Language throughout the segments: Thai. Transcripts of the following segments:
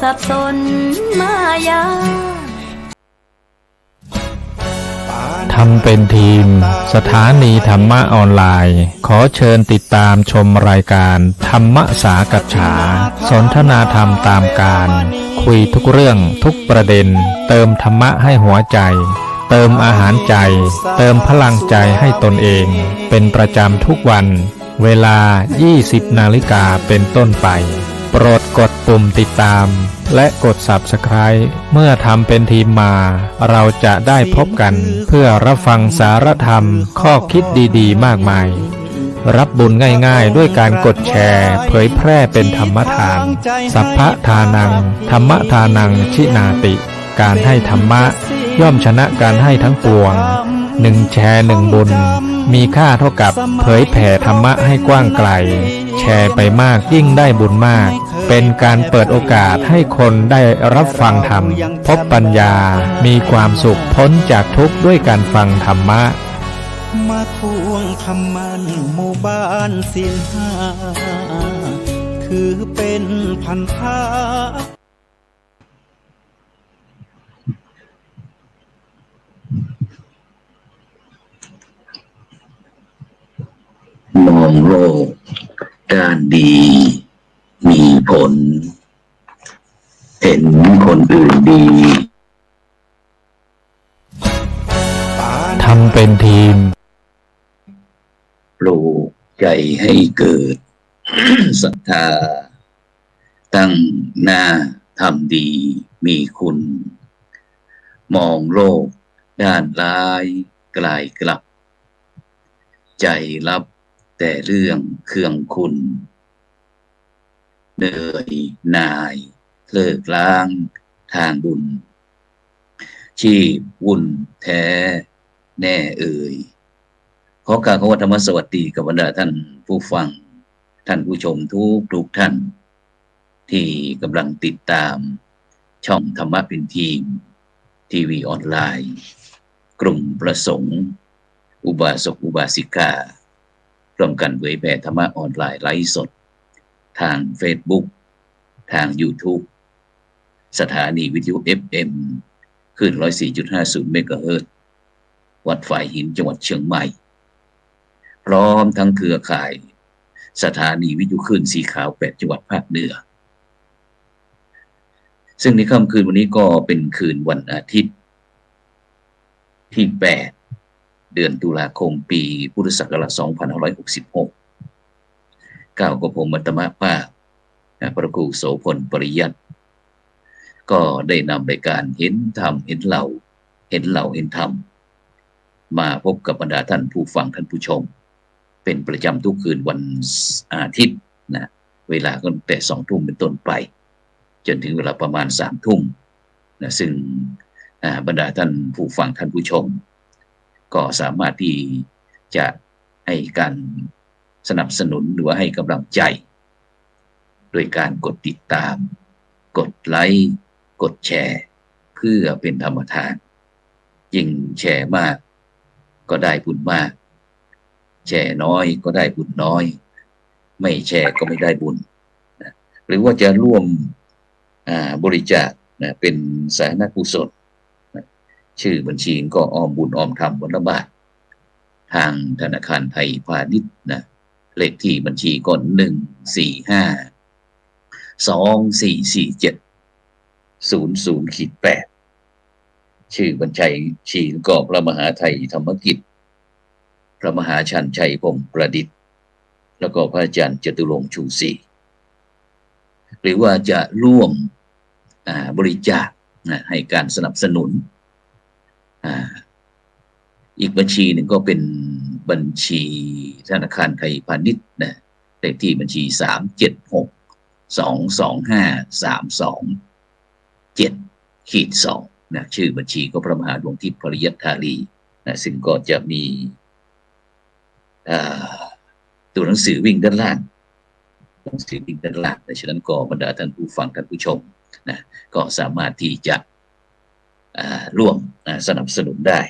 สับสนมายาทำเป็นทีมสถานีธรรมะออนไลน์ขอเชิญติดตามชมรายการธรรมสากัจฉาสนทนาธรรมตามการคุยทุกเรื่องทุกประเด็นเติมธรรมะให้หัวใจเติมอาหารใจเติมพลังใจให้ตนเองเป็นประจำทุกวันเวลา 20 นาฬิกาเป็นต้นไปโปรดกดปุ่มติดตามและกด Subscribe เมื่อทำเป็นทีมมาเราจะได้พบกันเพื่อรับฟังสารธรรมข้อคิดดีๆมากมายรับบุญง่ายๆด้วยการกดแชร์เผยแพร่เป็นธรรมทานสัพพะทานังธรรมทานังชินาติการให้ธรรมะย่อมชนะการให้ทั้งปวง1 แชร์ 1 บุญมีค่าเท่ากับเผยแผ่ธรรมะให้กว้างไกลแชร์ไปมากยิ่งได้บุญมากเป็นการเปิดโอกาสให้คนได้รับฟังธรรมพบปัญญามีความสุขพ้นจากทุกข์ด้วยการฟังธรรมะมาทวงคำมันหมู่บ้านศีลห้าคือเป็นพันธะมองโลกด้านดีมีผลเห็นคนอื่นดีทำเป็นทีมปลูกใจให้เกิด ศรัทธาตั้งหน้าทำดีมีคุณมองโลกด้านร้ายกลายกลับใจรับแต่เรื่องเครื่องคุณเหนื่อยหน่ายเลิกล้างทางบุญชีพวุ่นแท้แน่เอ่ยขอกราบธรรมสวัสดีกับบรรดาท่านผู้ฟังท่านผู้ชมทุกท่านที่กำลังติดตามช่องธรรมะเป็นทีมทีวีออนไลน์กลุ่มประสงค์อุบาสกอุบาสิการ่วมกันเผยแผ่ธรรมะออนไลน์ไลฟ์สดทาง Facebook ทาง YouTube สถานีวิทยุ FM คลื่น 104.50 เมกะเฮิรตซ์วัดฝ่ายหินจังหวัดเชียงใหม่พร้อมทั้งเครือข่ายสถานีวิทยุคลื่นสีขาว8จังหวัดภาคเหนือซึ่งในค่ำคืนวันนี้ก็เป็นคืนวันอาทิตย์ที่8เดือนตุลาคมปีพุทธศักราช2566ก้าวกับผมมัตตมะภาคพระครูโสพลปริยัติก็ได้นำรายการเห็นธรรมเห็นเราเห็นธรรมมาพบกับบรรดาท่านผู้ฟังท่านผู้ชมเป็นประจำทุกคืนวันอาทิตย์นะเวลาก็ตั้งแต่20:00 นเป็นต้นไปจนถึงเวลาประมาณ20:00 นนะซึ่งบรรดาท่านผู้ฟังท่านผู้ชมก็สามารถที่จะให้การสนับสนุนหรือว่าให้กำลังใจโดยการกดติดตามกดไลค์กดแชร์เพื่อเป็นธรรมทานยิ่งแชร์มากก็ได้บุญมากแชร์น้อยก็ได้บุญน้อยไม่แชร์ก็ไม่ได้บุญนะหรือว่าจะร่วมบริจาคนะเป็นสาธารณกุศลชื่อบัญชีก็ออมบุญออมธรรมวันละบาททางธนาคารไทยพาณิชย์นะเลขที่บัญชีก็145244700-8ชื่อบัญชีก็พระมหาไทยธรรมกิจพระมหาชันชัยพงศ์ประดิษฐ์แล้วก็พระอาจารย์จตุรงค์ชูศรีหรือว่าจะร่วมบริจาคให้การสนับสนุนอีกบัญชีหนึ่งก็เป็นบัญชีธนาคารไทยพาณิชย์นะเลขที่บัญชี376223227-2นะชื่อบัญชีก็พระมหาดวงทิพย์ปริยัตถาลีนะซึ่งก็จะมีตัวหนังสือวิ่งด้านล่างหนังสือวิ่งด้านล่างดังนั้นก็บรรดาท่านผู้ฟังท่านผู้ชมนะก็สามารถที่จะร่วมสนับสนุนได้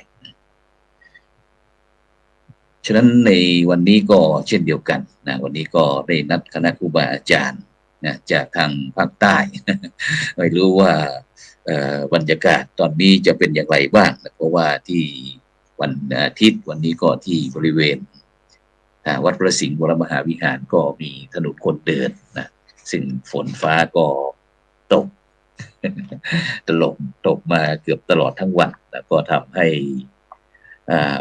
ฉะนั้นในวันนี้ก็เช่นเดียวกันนะวันนี้ก็ได้นัดคณะครูบาอาจารย์ นะจากทางภาคใต้ ไม่รู้ว่าบรรยากาศตอนนี้จะเป็นอย่างไรบ้างนะเพราะว่าที่วันอาทิตย์วันนี้ก็ที่บริเวณวัดพระสิงห์วรมหาวิหารก็มีถนนคนเดินนะซึ่งฝนฟ้าก็ตก ตกมาเกือบตลอดทั้งวันแล้วก็ทำให้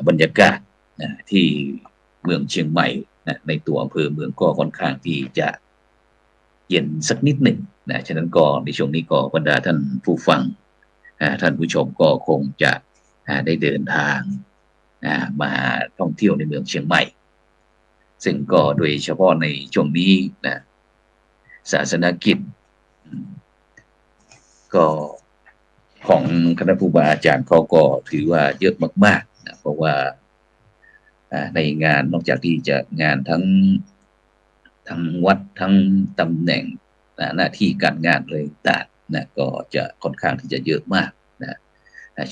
บรรยากาศนะที่เมืองเชียงใหม่นะในตัวอำเภอเมืองก็ค่อนข้างที่จะเย็นสักนิดหนึ่งนะฉะนั้นก็ในช่วงนี้ก็บรรดาท่านผู้ฟังท่านผู้ชมก็คงจะได้เดินทางมาท่องเที่ยวในเมืองเชียงใหม่ซึ่งก็โดยเฉพาะในช่วงนี้นะศาสนกิจก็ของคณะครูบาอาจารย์เขาก็ถือว่าเยอะมากๆนะเพราะว่าในงานนอกจากที่จะงานทั้งวัดทั้งตำแหน่งหน้าที่การงานเลยต่างนะก็จะค่อนข้างที่จะเยอะมากนะ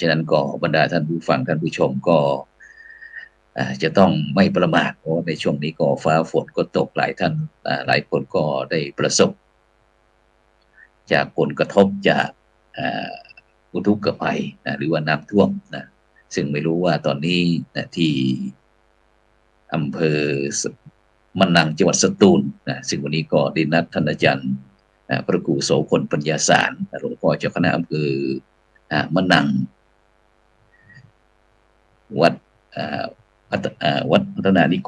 ฉะนั้นก็บรรดาท่านผู้ฟังท่านผู้ชมก็จะต้องไม่ประมาทเพราะในช่วงนี้ก็ฟ้าฝนก็ตกหลายท่านหลายคนก็ได้ประสบจากผลกระทบจากอุทกภัยนะหรือว่าน้ำท่วมนะซึ่งไม่รู้ว่าตอนนี้นะที่อำเภอมะนังจังหวัดสตูลนะซึ่งวันนี้ก็ได้นัดท่านอาจารย์พระครูโสพลปัญญาสารหลวงพ่อเจ้าคณะอำเภอมะนังวัดพัฒนานิ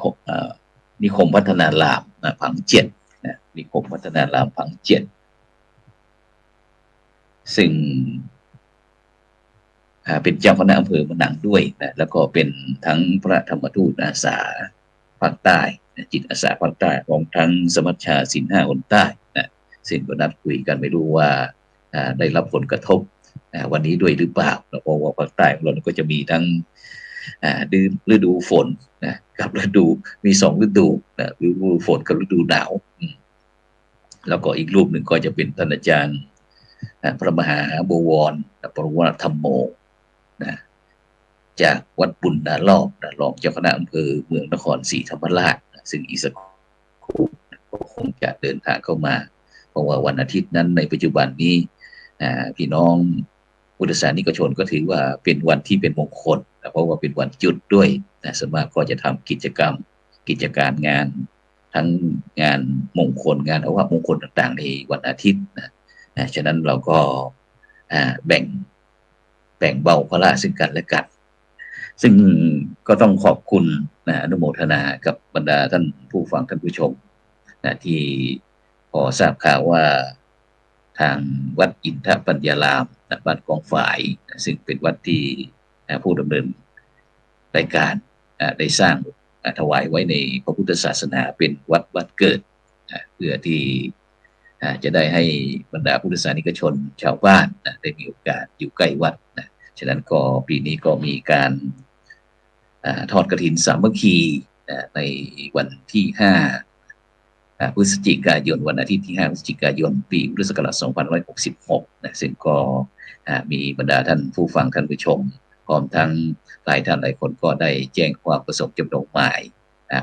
คมพัฒนารามผังเจ็ดนะนิคมพัฒนารามผังเจ็ดซึ่งเป็นเจ้าคณะอำเภอมะนังด้วยนะแล้วก็เป็นทั้งพระธรรมทูตอาสาภาคใต้จิตอาสาภาคใต้ของทั้งสมัชชาศีลห้าคนใต้นะซึ่งก็นัดคุยกันไม่รู้ว่าได้รับผลกระทบวันนี้ด้วยหรือเปล่าเพราะว่าภาคใต้ของเราก็จะมีทั้งฤดูฝนนะกับฤดูมี2ฤดูนะฤดูฝนกับฤดูหนาวแล้วก็อีกรูปหนึ่งก็จะเป็นท่านอาจารย์พระมหาบวรปรวรธรรมโมนะจากวัดบุญนาลอกนะรองเจ้าคณะอำเภอเมืองนครศรีธรรมราชนะซึ่งอีกสักครู่ก็คงจะเดินทางเข้ามาเพราะว่าวันอาทิตย์นั้นในปัจจุบันนี้พี่น้องพุทธศาสนิกชนก็ถือว่าเป็นวันที่เป็นมงคลนะเพราะว่าเป็นวันหยุดด้วยนะส่วนมากก็จะทำกิจกรรมกิจการงานทั้งงานมงคลงานเอาว่ามงคลต่างๆในวันอาทิตย์นะฉะนั้นเราก็แบ่งเบาภาระซึ่งกันและกันซึ่งก็ต้องขอบคุณอนุโมทนากับบรรดาท่านผู้ฟังท่านผู้ชมที่พอทราบข่าวว่าทางวัดอินทปัญญารามบ้านกองฝ่ายซึ่งเป็นวัดที่ผู้ดำเนินรายการได้สร้างถวายไว้ในพระพุทธศาสนาเป็นวัดเกิดเพื่อที่จะได้ให้บรรดาพุทธศาสนิกชนชาวบ้านได้มีโอกาสอยู่ใกล้วัดฉะนั้นก็ปีนี้ก็มีการทอดกฐินสามัคคีในวันที่5พฤศจิกายนวันอาทิตย์ที่5พฤศจิกายนปีพุทธศักราช2566นะซึ่งก็มีบรรดาท่านผู้ฟังท่านผู้ชมพร้อมทั้งหลายท่านหลายคนก็ได้แจ้งความประสงค์จำนงหมาย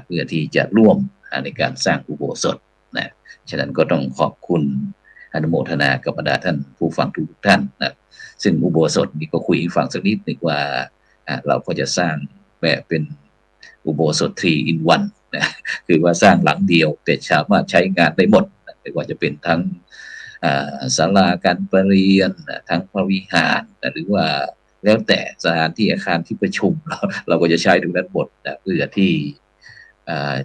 เพื่อที่จะร่วมในการสร้างอุโบสถนะฉะนั้นก็ต้องขอบคุณอนุโมทนากับบรรดาท่านผู้ฟังทุกท่านนะซึ่งอุโบสถนี้ก็คุยให้ฟังสักนิดหนึ่งว่าเราก็จะสร้างแบบเป็นอุโบสถ3 in 1นะคือว่าสร้างหลังเดียวแต่สามารถใช้งานได้หมดไม่ว่าจะเป็นทั้งศาลาการประเรียนทั้งพระวิหารหรือว่าแล้วแต่สถานที่อาคารที่ประชุมเราก็จะใช้ตรงนั้นหมดนะเพื่อที่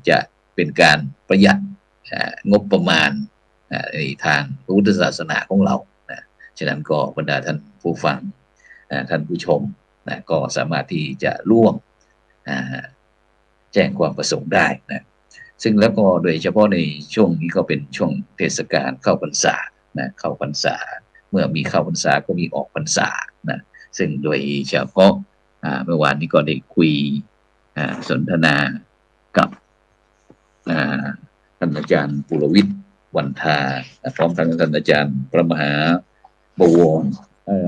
จะเป็นการประหยัดงบประมาณในทางพุทธศาสนาของเรานะฉะนั้นก็บรรดาท่านผู้ฟังท่านผู้ชมนะก็สามารถที่จะร่วมแจ้งความประสงค์ได้นะซึ่งแล้วก็โดยเฉพาะในช่วงนี้ก็เป็นช่วงเทศกาลเข้าพรรษานะเข้าพรรษาเมื่อมีเข้าพรรษาก็มีออกพรรษานะซึ่งโดยเฉพาะเมื่อวานนี้ก็ได้คุยสนทนากับท่านอาจารย์ปุรวิทย์วันทาพร้อมทั้งท่านอาจารย์พระมหาบวร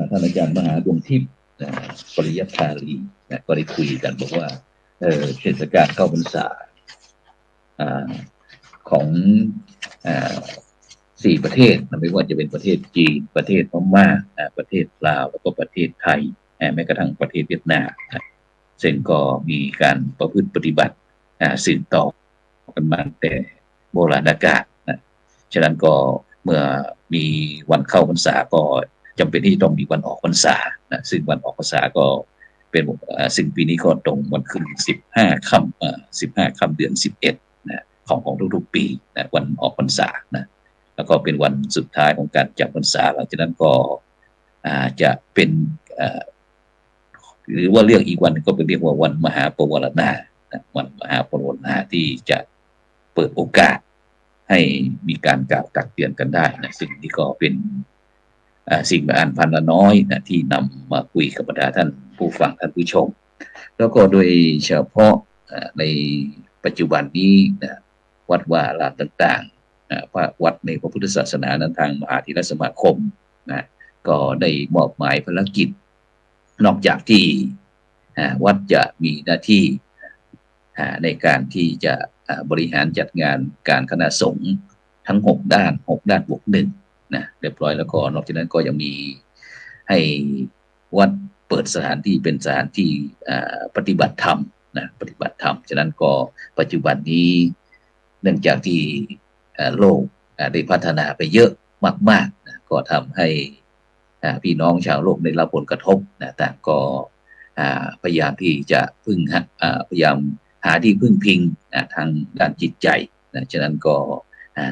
ท่านอาจารย์มหาดวงทิพย์ปริยัติธารีก็ได้คุยกันบอกว่าเทศกาลเข้าพรรษาของ 4 ประเทศไม่ว่าจะเป็นประเทศจีนประเทศพม่าประเทศลาวแล้วก็ประเทศไทยแม้กระทั่งประเทศเวียดนามซึ่งก็มีการประพฤติปฏิบัติสืบต่อกันมาแต่โบราณกาลฉะนั้นก็เมื่อมีวันเข้าพรรษาก็จำเป็นที่ต้องมีวันออกพรรษาซึ่งวันออกพรรษาก็เป็นซึ่งปีนี้ก็ตรงวันขึ้น15 ค่ำเดือน11ของทุกๆปีวันออกพรรษาแล้วก็เป็นวันสุดท้ายของการจำพรรษาหลังจากนั้นก็จะเป็นหรือว่าเรียกอีกวันก็เป็นเรียกว่าวันมหาปวารณาวันมหาปวารณาที่จะเปิดโอกาสให้มีการกล่าวตักเตือนกันได้สิ่งที่ก็เป็นสิ่งอันพันน้อยที่นำมาคุยกับบรรดาท่านผู้ฟังท่านผู้ชมแล้วก็โดยเฉพาะในปัจจุบันนี้วัดวาอารามต่างๆวัดในพระพุทธศาสนานั้นทางมหาเถรสมาคมก็ได้มอบหมายภารกิจนอกจากที่วัดจะมีหน้าที่ในการที่จะบริหารจัดงานการคณะสงฆ์ทั้ง6 ด้านบวก1เรียบร้อยแล้วก็นอกจากนั้นก็ยังมีให้วัดเปิดสถานที่เป็นสถานที่ปฏิบัติธรรมปฏิบัติธรรมฉะนั้นก็ปัจจุบันนี้เนื่องจากที่โลกได้พัฒนาไปเยอะมากๆก็ทำให้พี่น้องชาวโลกได้รับผลกระทบต่างก็พยายามที่จะพยายามหาที่พึ่งพิงทางด้านจิตใจฉะนั้นก็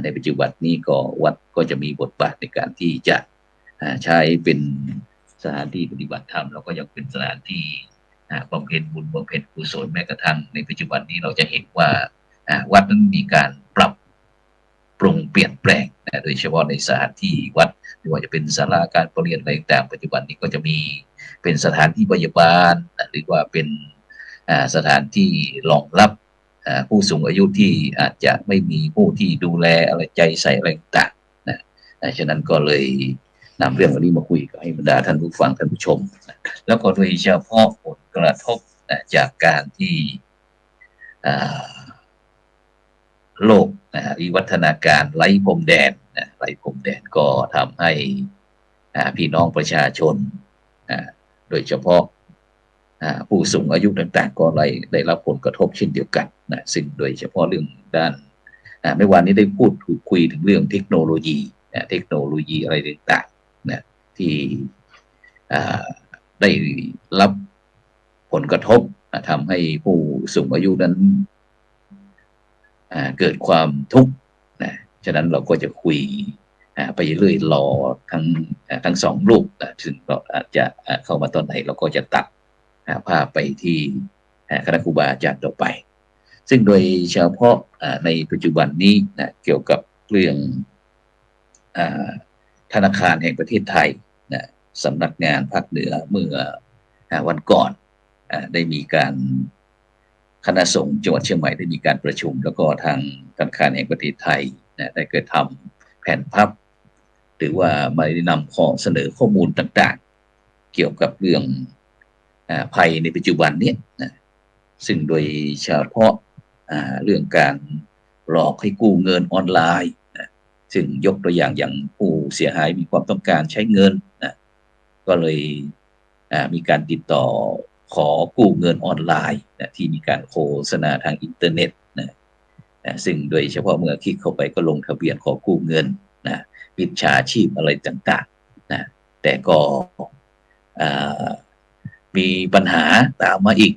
ในปัจจุบันนี้ก็วัดก็จะมีบทบาทในการที่จะใช้เป็นสถานที่ปฏิบัติธรรมแล้วก็ยังเป็นสถานที่บำเพ็ญบุญบำเพ็ญกุศลแม้กระทั่งในปัจจุบันนี้เราจะเห็นว่าวัดนั้นมีการปรับปรุงเปลี่ยนแปลงโดยเฉพาะในสถานที่วัดไม่ว่าจะเป็นศาลาการประเรียนอะไรต่างปัจจุบันนี้ก็จะมีเป็นสถานที่พยาบาลหรือว่าเป็นสถานที่รองรับผู้สูงอายุที่อาจจะไม่มีผู้ที่ดูแลอะไรใจใส่อะไรต่างฉะนั้นก็เลยนำเรื่องนี้มาคุยกับให้บรรดาท่านผู้ฟังท่านผู้ชมแล้วก็โดยเฉพาะผลกระทบจากการที่โลกวิวัฒนาการไร้พรมแดนก็ทำให้พี่น้องประชาชนโดยเฉพาะผู้สูงอายุต่างๆก็ได้รับผลกระทบเช่นเดียวกันซึ่งโดยเฉพาะเรื่องด้านเมื่อวานนี้ได้พูดคุยถึงเรื่องเทคโนโลยีอะไรต่างๆที่ได้รับผลกระทบทำให้ผู้สูงอายุนั้นเกิดความทุกข์ฉะนั้นเราก็จะคุยไปเรื่อยรอทั้ง2 รูปซึ่งเราอาจจะเข้ามาตอนไหนเราก็จะตัดภาพไปที่คณะครูบาอาจารย์ต่อไปซึ่งโดยเฉพาะในปัจจุบันนี้เกี่ยวกับเรื่องธนาคารแห่งประเทศไทยสำนักงานภาคเหนือเมื่อวันก่อนได้มีการคณะสงฆ์จังหวัดเชียงใหม่ได้มีการประชุมแล้วก็ทางธนาคารแห่งประเทศไทยได้เกิดทำแผนพับหรือว่ามาได้นำข้อเสนอข้อมูลต่างๆเกี่ยวกับเรื่องภัยในปัจจุบันนี้ซึ่งโดยเฉพาะเรื่องการหลอกให้กู้เงินออนไลน์ซึ่งยกตัวอย่างผู้เสียหายมีความต้องการใช้เงินก็เลยมีการติดต่อขอกู้เงินออนไลน์ที่มีการโฆษณาทางอินเทอร์เน็ตซึ่งโดยเฉพาะเมื่อคลิกเข้าไปก็ลงทะเบียนขอกู้เงินมิจฉาชีพอะไรต่างๆแต่ก็มีปัญหาตามมาอีก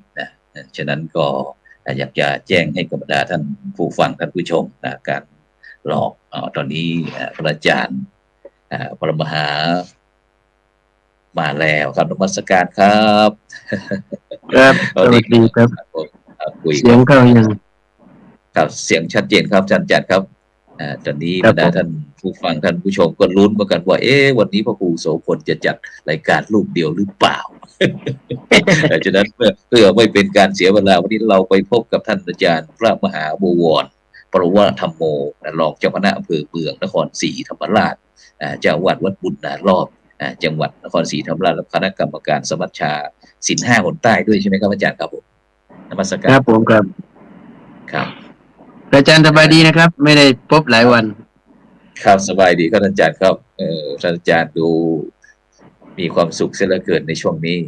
ฉะนั้นก็อยากจะแจ้งให้กับบรรดาท่านผู้ฟังท่านผู้ชมการหลอกตอนนี้พระอาจารย์ปรมหามาแล้วครับนมัสการครับสวัสดีครับเสียงเข้ายังครับเสียงชัดเจนครับอาจารย์ครับตอนนี้บรรดาท่านผู้ฟังท่านผู้ชมก็ลุ้นมากันว่าวันนี้พระครูโสพลจะจัดรายการรูปเดียวหรือเปล่าฉะนั้นเพื่อไม่เป็นการเสียเวลาวันนี้เราไปพบกับท่านอาจารย์พระมหาบวรปรวะธรรมโมรองเจ้าคณะอำเภอเมืองนครศรีธรรมราชเจ้าวัดบุญนารอบจังหวัดนครศรีธรรมราชและคณะกรรมการสมัชชาศีล5คนใต้ด้วยใช่ไหมครับอาจารย์ครับผมนมัสการครับผมครับครับอาจารย์สบายดีนะครับไม่ได้พบหลายวัน ครับสบายดีครับท่านอาจารย์ครับท่านอาจารย์ดูมีความสุขเสียเหลือเกินในช่วงนี้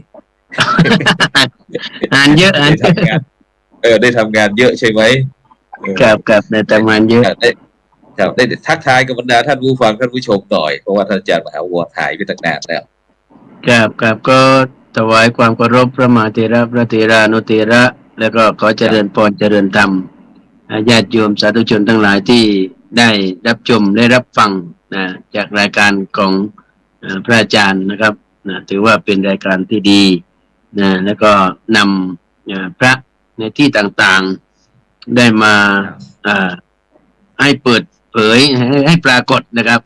อ่านเยอะอ่าน ได้ทำงานได้ทำงานเยอะใช่ไหมกับในทำงานเยอะได้ครับได้ทักทายกับบรรดาท่านผู้ฟังท่านผู้ชมหน่อยเพราะว่าท่านอาจารย์มหาวัวถ่ายไปตั้งนานแล้วกับก็ถวายความเคารพพระมหาเถระพระเถรานุเถระแล้วก็ขอเจริญพรเจริญธรรมญาติโยมสาธุชนทั้งหลายที่ได้รับชมได้รับฟังนะจากรายการของพระอาจารย์นะครับนะถือว่าเป็นรายการที่ดีนะแล้วก็นำพระในที่ต่างๆได้มาให้เปิดเผยให้ปรากฏนะครับ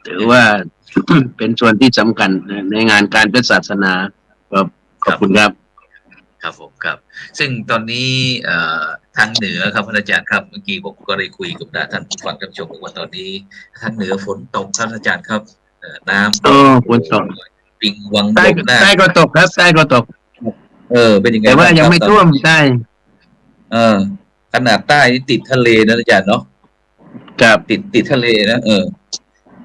ถือว่าเป็นส่วนที่สำคัญในงานการเป็นศาสนาขอบคุณครับครับผมครับซึ่งตอนนี้ทางเหนือครับอาจารย์ครับเมื่อกี้ผมก็ได้คุยกับท่านผู้ฟังท่านผู้ชมว่าตอนนี้ทางเหนือฝนตกครับอาจารย์ครับน้ำฝนตกปิงวังใต้ก็ตกครับใต้ก็ตกเป็นยังไงแต่ว่ายังไม่ท่วมใต้ขนาดใต้ติดทะเลนะอาจารย์เนาะครับติดทะเลนะ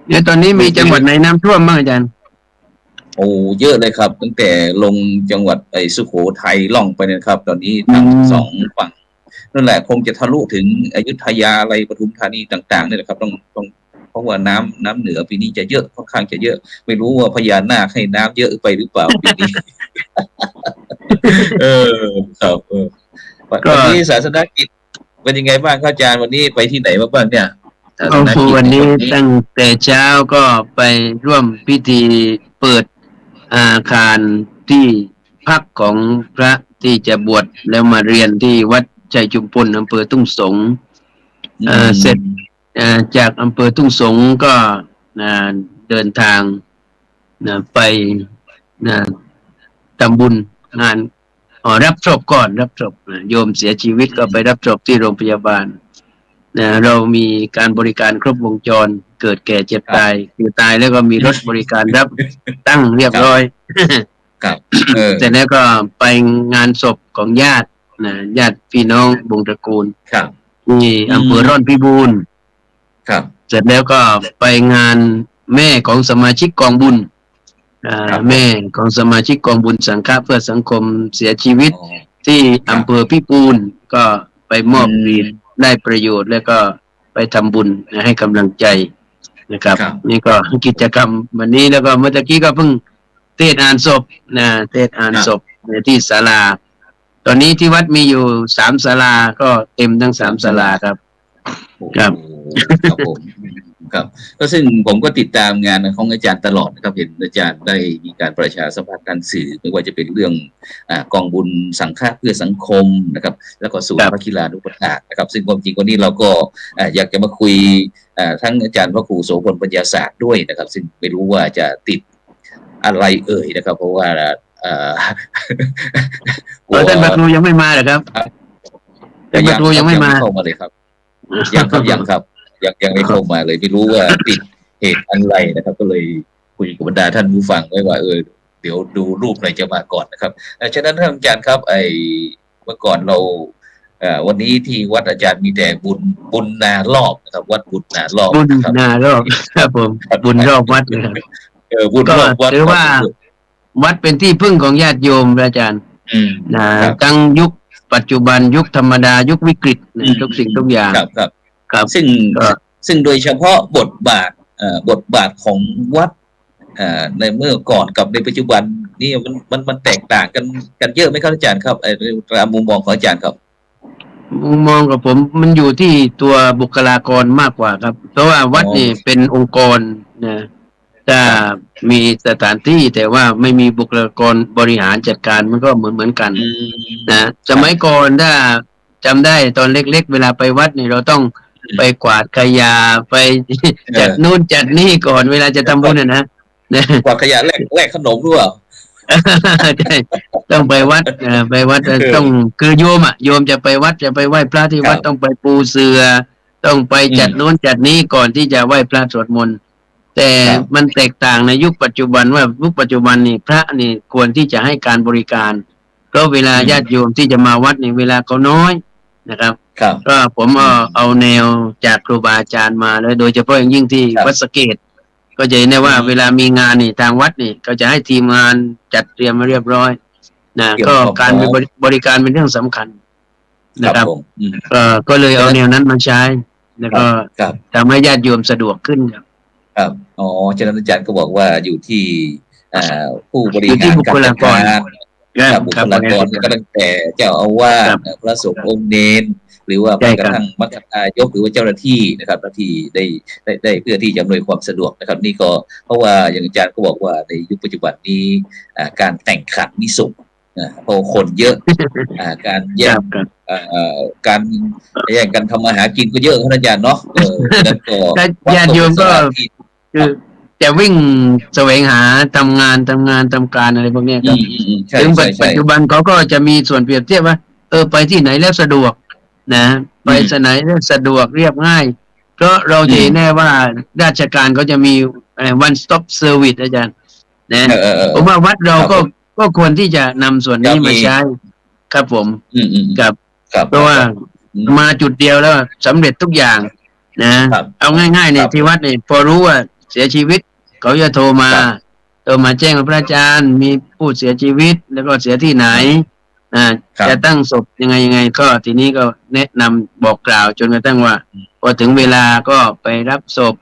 เนี่ยตอนนี้มีจังหวัดไหนน้ำท่วมบ้างอาจารย์โอ้เยอะเลยครับตั้งแต่ลงจังหวัดสุโขทัยล่องไปนะครับตอนนี้ทั้งสองฝั่งนั่นแหละคงจะทะลุถึงอยุธยาอะไรปทุมธานีต่างๆนี่แหละครับต้องเพราะว่าน้ำเหนือปีนี้จะเยอะค่อนข้างจะเยอะไม่รู้ว่าพญานาคให้น้ำเยอะไปหรือเปล่าปีนี้ครับวันนี้ศาสนกิจเป็นยังไงบ้างครับอาจารย์วันนี้ไปที่ไหนมาบ้างเนี่ยวันนี้ตั้งแต่เช้าก็ไปร่วมพิธีเปิดอาคารที่พักของพระที่จะบวชแล้วมาเรียนที่วัดชัยชุมพลอำเภอทุ่งสงเสร็จจากอำเภอทุ่งสงก็เดินทางไปทำบุญงานรับศพก่อนรับศพโยมเสียชีวิตก็ไปรับศพที่โรงพยาบาลเรามีการบริการครบวงจรเกิดแก่เจ็บตายคือตายแล้วก็มีรถบริการรับตั้งเรียบร้อยครับแต่แล้วก็ไปงานศพของญาติญาติพี่น้องวงตระกูลที่อำเภอร่อนพิบูลเสร็จแล้วก็ไปงานแม่ของสมาชิกกองบุญแม่ของสมาชิกกองบุญสังฆะเพื่อสังคมเสียชีวิตที่อำเภอพิบูลก็ไปมอบเหรียญได้ประโยชน์แล้วก็ไปทำบุญให้กำลังใจนะครับนี่ก็กิจกรรมวันนี้แล้วก็เมื่อกี้ก็เพิ่งเทศอ่านศพเทศอ่านศพที่ศาลาตอนนี้ที่วัดมีอยู่3ศาลาก็เต็มทั้ง3ศาลาครับครับผมครับก็ซึ่งผมก็ติดตามงานของอาจารย์ตลอดนะครับเห็นอาจารย์ได้มีการประชาสัมพันธ์การสื่อไม่ว่าจะเป็นเรื่องกองบุญสังฆะเพื่อสังคมนะครับแล้วก็ศูนย์พระกีฬานุปถากนะครับซึ่งความจริงวันนี้เราก็อยากจะมาคุยทั้งอาจารย์พระครูโสพลปัญญาศาสตร์ด้วยนะครับซึ่งไม่รู้ว่าจะติดอะไรนะครับเพราะว่าท่านพระครูยังไม่มาเหรอครับท่านพระครูยังไม่มาเข้ามาเลยครับยังไม่เข้ามาเลยไม่รู้ว่าติดเหตุอะไรนะครับก็เลยคุยกับบรรดาท่านผู้ฟังไว้ว่าเดี๋ยวดูรูปหน่อยจะมาก่อนนะครับฉะนั้นท่านอาจารย์ครับเมื่อก่อนเราวันนี้ที่วัดอาจารย์มีแต่บุญนารอบนะครับวัดบุญนารอบบุญนารอบครับผมบุญรอบวัดนะครับบุญรอบวัดหรือว่าวัดเป็นที่พึ่งของญาติโยมอาจารย์ตั้งยุคปัจจุบันยุคธรรมดายุควิกฤตทุกสิ่งทุกอย่างครับซึ่งโดยเฉพาะบทบาทของวัดในเมื่อก่อนกับในปัจจุบันนี่มันแตกต่างกันเยอะไหมครับอาจารย์ครับตามมุมมองของอาจารย์ครับมุมมองกับผมมันอยู่ที่ตัวบุคลากรมากกว่าครับเพราะว่าวัดนี่เป็นองค์กรจะมีสถานที่แต่ว่าไม่มีบุคลากรบริหารจัดการมันก็เหมือนกันสมัยก่อนถ้าจำได้ตอนเล็กๆเวลาไปวัดนี่เราต้องไปกวาดขยะไปจัดนู่นจัดนี่ก่อนเวลาจะทำบุญนะกวาดขยะแลกขนมด้วยใช่ต้องไปวัดต้องคือโยมจะไปวัดจะไปไหว้พระที่วัดต้องไปปูเสื่อต้องไปจัดนู่นจัดนี้ก่อนที่จะไหว้พระสวดมนต์แต่มันแตกต่างในยุคปัจจุบันว่ายุคปัจจุบันนี่พระนี่ควรที่จะให้การบริการเพราะเวลาญาติโยมที่จะมาวัดนี่เวลาเขาน้อย นะครับ ครับ ก็ผมเอาแนวจากครูบาอาจารย์มาแล้วโดยเฉพาะอย่างยิ่งที่วัดสะเกษก็จะเห็นได้ว่าเวลามีงานนี่ทางวัดนี่ก็จะให้ทีมงานจัดเตรียมมาเรียบร้อยนะก็การบริการเป็นเรื่องสำคัญนะครับก็เลยเอาแนวนั้นมาใช้แล้วก็ทำให้ญาติโยมสะดวกขึ้นครับครับอ๋อฉะนั้นอาจารย์ก็บอกว่าอยู่ที่ผู้บริหารการจัดการบุคลากรก็ตั้งแต่เจ้าอาวาสพระสงฆ์องค์เนรหรือว่าแม้กระทั่งมัคคายกหรือว่าเจ้าหน้าที่นะครับหน้าที่ได้เพื่อที่จะอำนวยความสะดวกนะครับนี่ก็เพราะว่าอย่างอาจารย์ก็บอกว่าในยุคปัจจุบันนี้การแต่งขันนิสงฆ์เพราะคนเยอะการแย่งกันทำมาหากินก็เยอะครับอาจารย์เนาะแล้วก็ญาติโยมก็คือจะวิ่งแสวงหาทำงานทำการอะไรพวกนี้ครับถึงปัจจุบันเขาก็จะมีส่วนเปรียบเทียบว่าไปที่ไหนแล้วสะดวกนะไปที่ไหนแล้วสะดวกเรียบง่ายเพราะเราจะแน่ว่าราชการเขาจะมีone stop service อาจารย์นะผมว่าวัดเราก็ควรที่จะนำส่วนนี้มาใช้ครับผมกับเพราะว่ามาจุดเดียวแล้วสำเร็จทุกอย่างนะเอาง่ายๆเนี่ยที่วัดเนี่ยพอรู้ว่าเสียชีวิตเขาจะโทรมาแจ้งว่าพระอาจารย์มีผู้เสียชีวิตแล้วก็เสียที่ไหนจะตั้งศพยังไงก็ทีนี้ก็แนะนำบอกกล่าวจนกระทั่งว่าพอถึงเวลาก็ไปรับศพ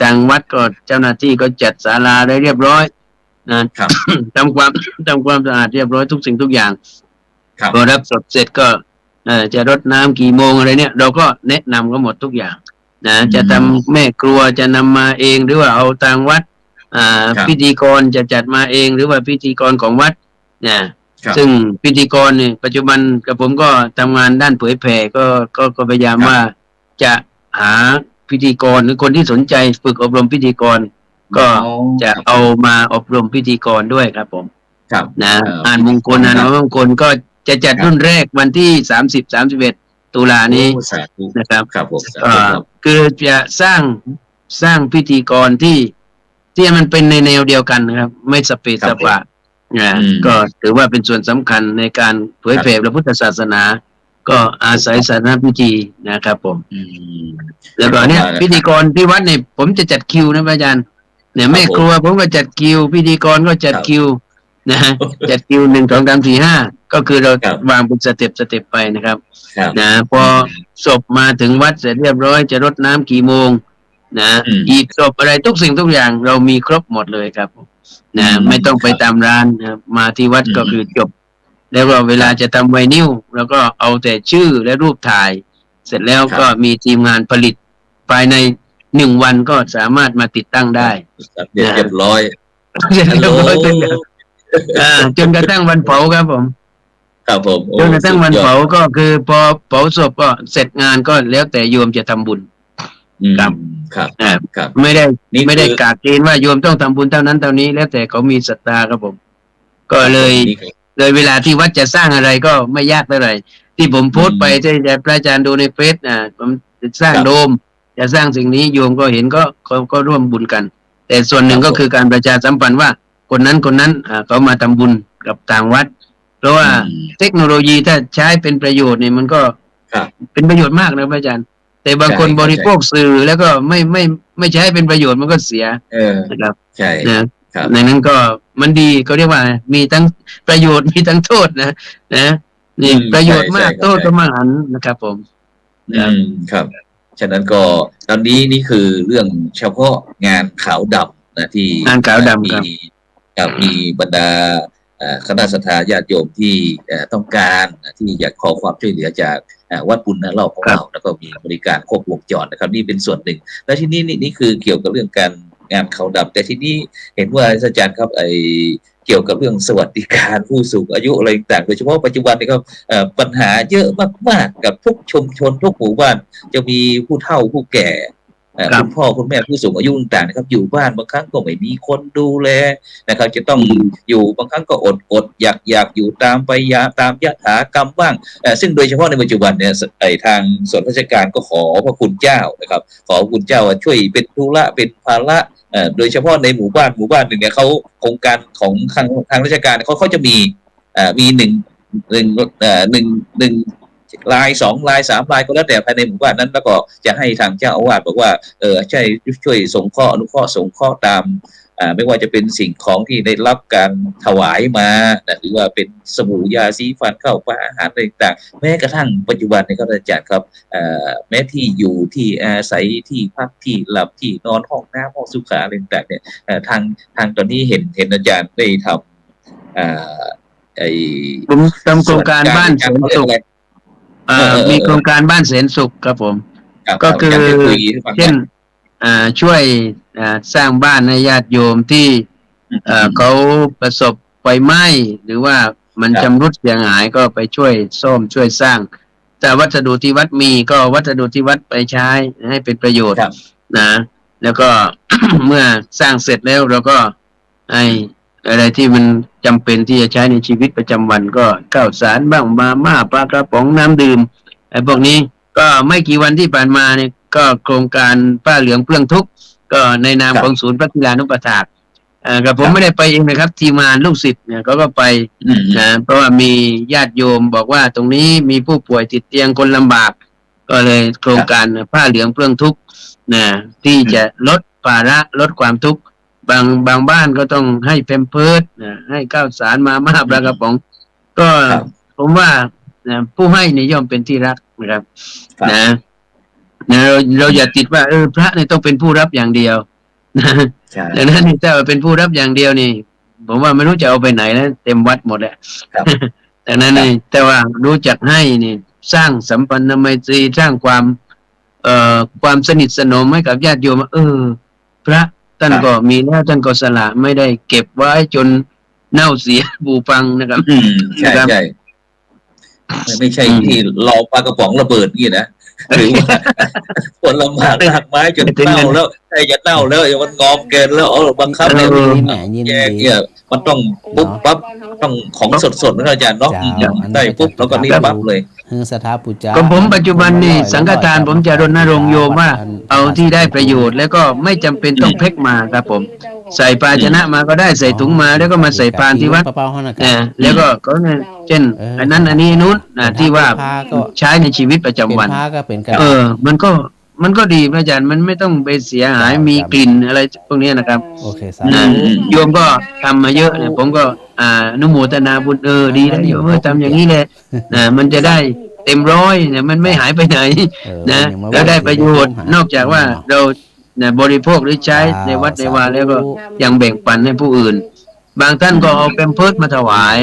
ทางวัดก็เจ้าหน้าที่ก็จัดศาลาได้เรียบร้อยทำความสะอาดเรียบร้อยทุกสิ่งทุกอย่างพอรับศพเสร็จก็จะรดน้ำกี่โมงอะไรเนี่ยเราก็แนะนำก็หมดทุกอย่างนะจะทำแม่ครัวจะนำมาเองหรือว่าเอาทางวัดพิธีกรจะจัดมาเองหรือว่าพิธีกรของวัดนะซึ่งพิธีกรเนี่ยปัจจุบันกับผมก็ทำงานด้านเผยแผ่ก็พยายามว่าจะหาพิธีกรหรือคนที่สนใจฝึกอบรมพิธีกรก็จะเอามาอบรมพิธีกรด้วยครับผมนะอ่านมงคลก็จะจัดรุ่นแรกวันที่30-31 ตุลานี้นะครับคือจะสร้างพิธีกรที่มันเป็นในแนวเดียวกันนะครับไม่สเปซสปะก็ถือว่าเป็นส่วนสำคัญในการเผยแผ่พระพุทธศาสนาก็อาศัยศาสนาพิธีนะครับผมแล้วก็เนี่ยพิธีกรที่วัดเนี่ยผมจะจัดคิวนะอาจารย์เนี่ยแม่ครัวผมก็จัดคิวพิธีกรก็จัดคิวนะฮะจัดคิว1 2 3 4 5ก็คือเราวางเป็นสเต็ปไปนะครับนะพอศพมาถึงวัดเสร็จเรียบร้อยจะรดน้ำกี่โมงนะอีกศพอะไรทุกสิ่งทุกอย่างเรามีครบหมดเลยครับนะไม่ต้องไปตามร้านนะมาที่วัดก็คือจบแล้วก็เวลาจะทำไวนิลแล้วก็เอาแต่ชื่อและรูปถ่ายเสร็จแล้วก็มีทีมงานผลิตภายใน1 วันก็สามารถมาติดตั้งได้เรียบร้อยจนกระทั่งวันเผาครับผมจนกระทั่งวันเผาก็คือพอเผาศพก็เสร็จงานก็แล้วแต่โยมจะทำบุญครับไม่ได้กาดเกณฑ์ว่าโยมต้องทำบุญเท่านั้นเท่านี้แล้วแต่เขามีศรัทธาครับผมก็เลยเวลาที่วัดจะสร้างอะไรก็ไม่ยากเท่าไหร่ที่ผมโพสต์ไปที่พระอาจารย์ดูในเฟซผมจะสร้างโดมจะสร้างสิ่งนี้โยมก็เห็นก็ร่วมบุญกันแต่ส่วนหนึ่งก็คือการประชาสัมพันธ์ว่าคนนั้นเขามาทำบุญกับทางวัดเพราะว่าเทคโนโลยีถ้าใช้เป็นประโยชน์เนี่ยมันก็เป็นประโยชน์มากนะพระอาจารย์แต่บางคนบริโภคสื่อแล้วก็ไม่ใช้เป็นประโยชน์มันก็เสียนะครับใช่ในนั้นก็มันดีเขาเรียกว่ามีทั้งประโยชน์มีทั้งโทษนะนี่ประโยชน์มากโทษก็มหันต์นะครับผมครับฉะนั้นก็ตอนนี้นี่คือเรื่องเฉพาะงานขาวดำนะที่งานขาวดำมีบรรดาคณะศรัทธาญาติโยมที่ต้องการที่อยากขอความช่วยเหลือจากวัดบุญนาเล่าของเราแล้วก็มีบริการครบวงจรนะครับนี่เป็นส่วนหนึ่งแล้วที่นี่คือเกี่ยวกับเรื่องการงานขาวดำแต่ที่นี่เห็นว่าอาจารย์ครับเกี่ยวกับเรื่องสวัสดิการผู้สูงอายุอะไรต่างโดยเฉพาะปัจจุบันนี้ครับปัญหาเยอะมากๆกับทุกชุมชนทุกหมู่บ้านจะมีผู้เฒ่าผู้แก่คุณพ่อคุณแม่ผู้สูงอายุต่างๆนะครับอยู่บ้านบางครั้งก็ไม่มีคนดูแลนะครับจะต้องอยู่บางครั้งก็อดอยากอยู่ตามยถากรรมบ้างซึ่งโดยเฉพาะในปัจจุบันเนี่ยทางส่วนราชการก็ขอพระคุณเจ้านะครับขอคุณเจ้าช่วยเป็นธุระเป็นภาระโดยเฉพาะในหมู่บ้านหนึ่งเนี่ยเขาโครงการของทางราชการเขาจะมีหนึ่ง ลาย2ลาย3ลายก็แล้วแต่ภายในหมู่บ้านนั้นแล้วก็จะให้ทางเจ้าอาวาสบอกว่าช่วยสงเคราะห์อนุเคราะห์สงเคราะห์ตามไม่ว่าจะเป็นสิ่งของที่ได้รับการถวายมาหรือว่าเป็นสบู่ยาสีฟันข้าวปลาอาหารต่างๆแม้กระทั่งปัจจุบันนี้ครับอาจารย์ครับแม้ที่อยู่ที่อาศัยที่พักที่หลับที่นอนห้องน้ำห้องสุขาอะไรต่างๆเนี่ยทางตอนนี้เห็นอาจารย์ได้ทำผมทำโครงการบ้านแสนสุขมีโครงการบ้านแสนสุขครับผมก็คือเช่นช่วยสร้างบ้านให้ญาติโยมที่เขาประสบไฟไหม้หรือว่ามันชำรุดเสียหายก็ไปช่วยซ่อมช่วยสร้างแต่วัสดุที่วัดมีก็วัสดุที่วัดไปใช้ให้เป็นประโยชน์นะแล้วก็ เมื่อสร้างเสร็จแล้วเราก็อะไรที่มันจำเป็นที่จะใช้ในชีวิตประจำวันก็ข้าวสารบ้างมาม่าปลากระป๋องน้ำดื่มพวกนี้ก็ไม่กี่วันที่ผ่านมาเนี่ยก็โครงการผ้าเหลืองเปลื้องทุกข์ก็ในนามของศูนย์พระกีฬานุปถากกับผมไม่ได้ไปเองนะครับทีมงานลูกศิษย์เนี่ยเขาก็ไปนะเพราะว่ามีญาติโยมบอกว่าตรงนี้มีผู้ป่วยติดเตียงคนลำบากก็เลยโครงการผ้าเหลืองเปลื้องทุกข์นะที่จะลดภาระลดความทุกข์บางบ้านก็ต้องให้แพมเพิร์สให้ข้าวสารมาม่าปลากระป๋องก็ผมว่าผู้ให้เนี่ยย่อมเป็นที่รักนะครับนะเราอย่าติดว่าพระเนี่ยต้องเป็นผู้รับอย่างเดียวดังนั้นถ้าเป็นผู้รับอย่างเดียวนี่ผมว่าไม่รู้จะเอาไปไหนแล้วเต็มวัดหมดแหละดังนั้นนี่แต่ว่ารู้จักให้นี่สร้างสัมพันธไมตรีสร้างความสนิทสนมให้กับญาติโยมพระท่านก็มีแล้วท่านก็สละไม่ได้เก็บไว้จนเน่าเสียบูปังนะครับใช่ไม่ใช่ที่รอปลากระป๋องระเบิดนี่นะหรือว่าคนลำบากหักไม้จนเน่าแล้วใครจะเน่าแล้วมันงอมเกินแล้วบังคับเนี่ยแย่เนี่ยมันต้องปุ๊บปั๊บต้องของสดๆนะอาจารย์เนาะได้ปุ๊บแล้วก็นี่ปั๊บเลยสถาปุจจาก็ผมปัจจุบันนี่สังฆทานผมจะรณรงค์โยมว่าเอาที่ได้ประโยชน์แล้วก็ไม่จำเป็นต้องเพ็กมาครับผมใส่ภาชนะมาก็ได้ใส่ถุงมาแล้วก็มาใส่พานที่วัดแล้วก็เช่นอันนั้นอันนี้นู้นที่ว่าใช้ในชีวิตประจำวันมันก็ดีพระอาจารย์มันไม่ต้องไปเสียหายมีกลิ่นอะไรพวกนี้นะครับโยมก็ทำมาเยอะเนี่ยผมก็อนุโมทนาบุญดีแล้วโยมทำอย่างนี้แหละมันจะได้เต็มร้อยเนี่ยมันไม่หายไปไหนนะแล้วได้ประโยชน์นอกจากว่าเราบริโภคหรือใช้ในวัดในวาแล้วก็ยังแบ่งปันให้ผู้อื่นบางท่านก็เอาแพมเพิร์สมาถวาย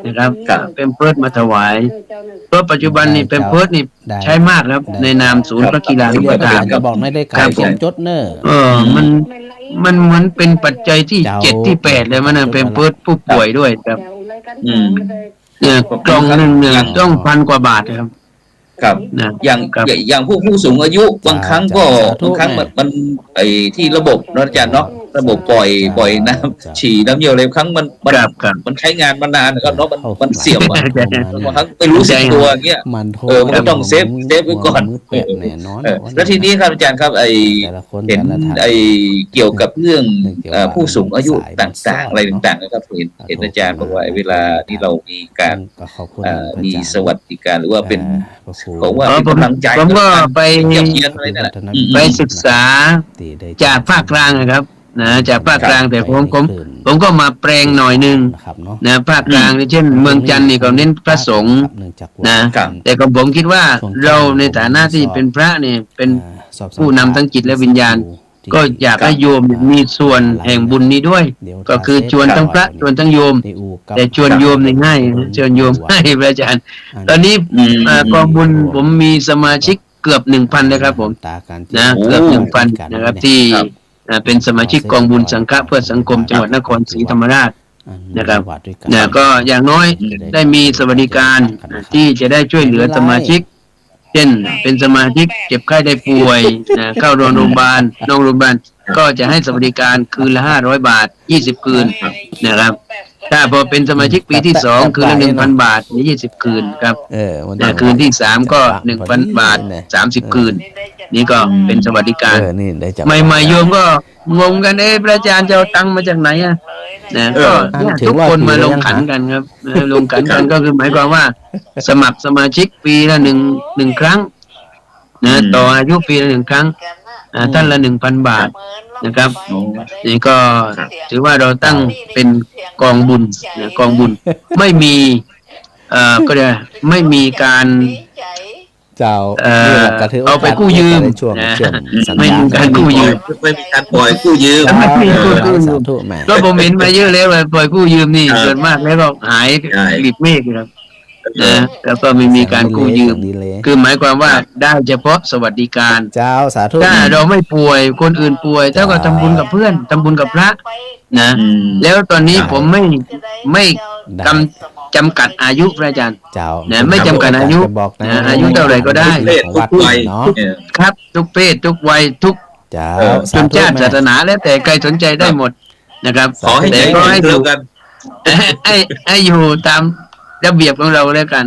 นะครับแพมเพิร์สมาถวายเพราะปัจจุบันนี่แพมเพิร์สนี่ใช้มากครับในนามศูนย์พระกีฬานุปถากก็บอกไม่ได้ขายผมจดเนอมันเหมือนเป็นปัจจัยที่7ที่8เลยมันแพมเพิร์สผู้ป่วยด้วยครับกล่องนึงเนี่ยต้อง1,000 กว่าบาทครับครับอย่างผู้สูงอายุบางครั้งมันที่ระบบนะอาจารย์เนาะระบบปล่อยน้ำฉี่น้ำเยี่ยวอะไรครั้งมันใช้งานมานานก็เนาะมันเสี่ยงบางครั้งไม่รู้สึกตัวอย่างเงี้ยมันก็ต้องเซฟไว้ก่อนแล้วทีนี้ครับอาจารย์ครับเห็นเกี่ยวกับเรื่องผู้สูงอายุต่างๆอะไรต่างๆนะครับเห็นอาจารย์บอกว่าเวลาที่เรามีการมีสวัสดิการหรือว่าเป็นผมว่าเป็นกำลังใจผมก็ไปไปศึกษาจากภาคกลางนะครับจากภาคกลางแต่ผมก็มาแปลงหน่อยนึงภาคกลางเช่นเมืองจันทร์นี่ก็เน้นพระสงฆ์แต่ก็ผมคิดว่าเราในฐานะที่เป็นพระเนี่ยเป็นผู้นำทั้งจิตและวิญญาณก็อยากให้โยมมีส่วนแห่งบุญนี้ด้วยก็คือชวนทั้งพระชวนทั้งโยมแต่ชวนโยมนี่ง่ายชวนโยมง่ายพระอาจารย์ตอนนี้กองบุญผมมีสมาชิกเกือบ 1,000 นะครับผมเกือบ 1,000 นะครับที่เป็นสมาชิกกองบุญสังฆะเพื่อสังคมจังหวัดนครศรีธรรมราชนะครับก็อย่างน้อยได้มีสวัสดิการที่จะได้ช่วยเหลือสมาชิกเช่นเป็นสมาชิกเจ็บไข้ได้ป่วยเข้าโรงพยาบาลก็จะให้สวัสดิการคืนละ500 บาท20 คืนนะครับถ้าพอเป็นสมาชิกปีที่2คืนละ 1,000 บาท20 คืนครับคืนที่3ก็ 1,000 บาท30 คืนนี่ก็เป็นสวัสดิการใหม่ๆโยมก็ งงกันพระอาจารย์จะเอาตังค์มาจากไหนอ่ะนะก็ทุกคนมาลงขันกันครับลงขันกันก็คือหมายความว่า สมัครสมาชิกปีละหนึ่งครั้งนะต่ออายุปีละ1 ครั้งท่านละ 1,000 บาทนะครับนี่ก็ถือว่าเราตั้งเป็นกองบุญนะกองบุญไม่มีก็ได้ไม่มีการเจ้าเอาไปกู้ยืมนะไม่มีการกู้ยืมไม่มีการปล่อยกู้ยืมไม่มีกู้ยืมก็ผมเห็นมาเยอะแล้วปล่อยกู้ยืมนี่ส่วนมากแล้วก็หายหลีกเมฆครับนะแล้วก็ไม่มีการกู้ยืมคือหมายความว่าได้เฉพาะสวัสดิการเจ้าสาธุถ้าเราไม่ป่วยคนอื่นป่วยเท่ากับทำบุญกับเพื่อนทำบุญกับพระนะแล้วตอนนี้ผมไม่จำกัดอายุพระอาจารย์นะไม่จำกัดอายุนะอายุเท่าไหร่ก็ได้ทุกวัยครับทุกเพศทุกวัยทุกชนชาติศาสนาแล้วแต่ใครสนใจได้หมดนะครับขอให้ใจเดียวกันให้อยู่ตามระเบียบของเราแล้วกัน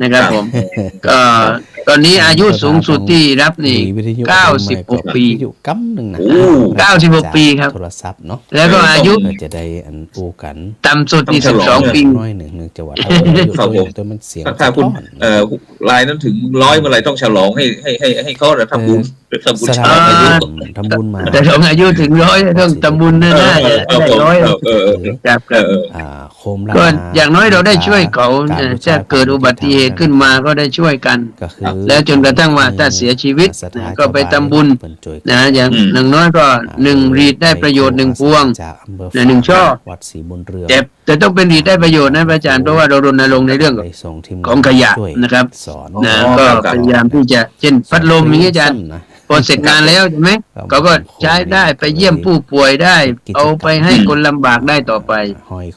นะครับผมก็ตอนนี้อายุสูงสุดที่รับนี่96 ปีอยู่กำหนึ่งนะ96 ปีครับโทรศัพท์เนาะแล้วก็อายุจะได้อันอูกันต่ำสุดที่12 ปีน้อยหนึ่งจังหวัดตัวมันเสียงถ้าคุณลายนั้นถึง100เมื่อไหร่ต้องฉลองให้เขาทำบุญทำบุญมาแต่ของอายุถึง100ต้องทำบุญแน่ๆได้100ครับก็อย่างน้อยเราได้ช่วยเขาจะเกิดอุบัติเหตุขึ้นมาก็ได้ช่วยกันแล้วจนกระทั่งว่าถ้าเสียชีวิตก็ไปทำบุญนะอย่างน้อยก็1 รีดได้ประโยชน์1 พวง1 ช่อแต่ต้องเป็นรีดได้ประโยชน์นะพระอาจารย์เพราะว่าเรารณรงค์ในเรื่องของขยะนะครับนะก็พยายามที่จะเช่นพัดลมอย่างนี้อาจารย์พอเสร็จงานแล้วใช่ไหมเขาก็ใช้ได้ไปเยี่ยมผู้ป่วยได้เอาไปให้คนลำบากได้ต่อไป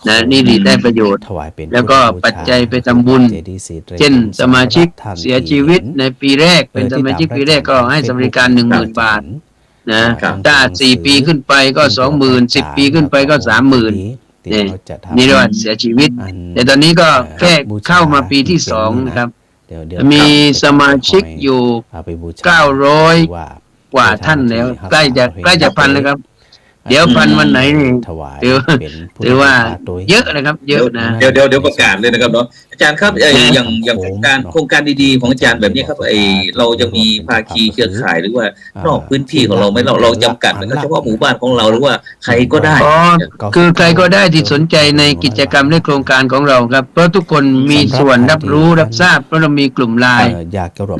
นะนี่ดีได้ประโยชน์แล้วก็ปัจจัยไปทำบุญเช่นสมาชิกเสียชีวิตในปีแรกเป็นสมาชิกปีแรกก็ให้สวัสดิการ 10,000 บาทนะถ้า4 ปีขึ้นไปก็ 20,000 10 ปีขึ้นไปก็ 30,000นี่เรียกว่าเสียชีวิตแต่ตอนนี้ก็แค่เข้ามาปีที่2นะครับมีสมาชิกอยู่900 กว่าท่านแล้วใกล้จะ1,000แล้วครับเดี๋ยว1,000วันไหนนี่ถือว่าเยอะนะครับเยอะนะเดี๋ยวประกาศเลยนะครับเนาะอาจารย์ครับอย่างโครงการดีๆของอาจารย์แบบนี้ครับเราจะมีภาคีเครือข่ายหรือว่านอกพื้นที่ของเราไม่เราจำกัดเฉพาะหมู่บ้านของเราหรือว่าใครก็ได้คือใครก็ได้ที่สนใจในกิจกรรมและโครงการของเราครับเพราะทุกคนมีส่วนรับรู้รับทราบเพราะเรามีกลุ่มไลน์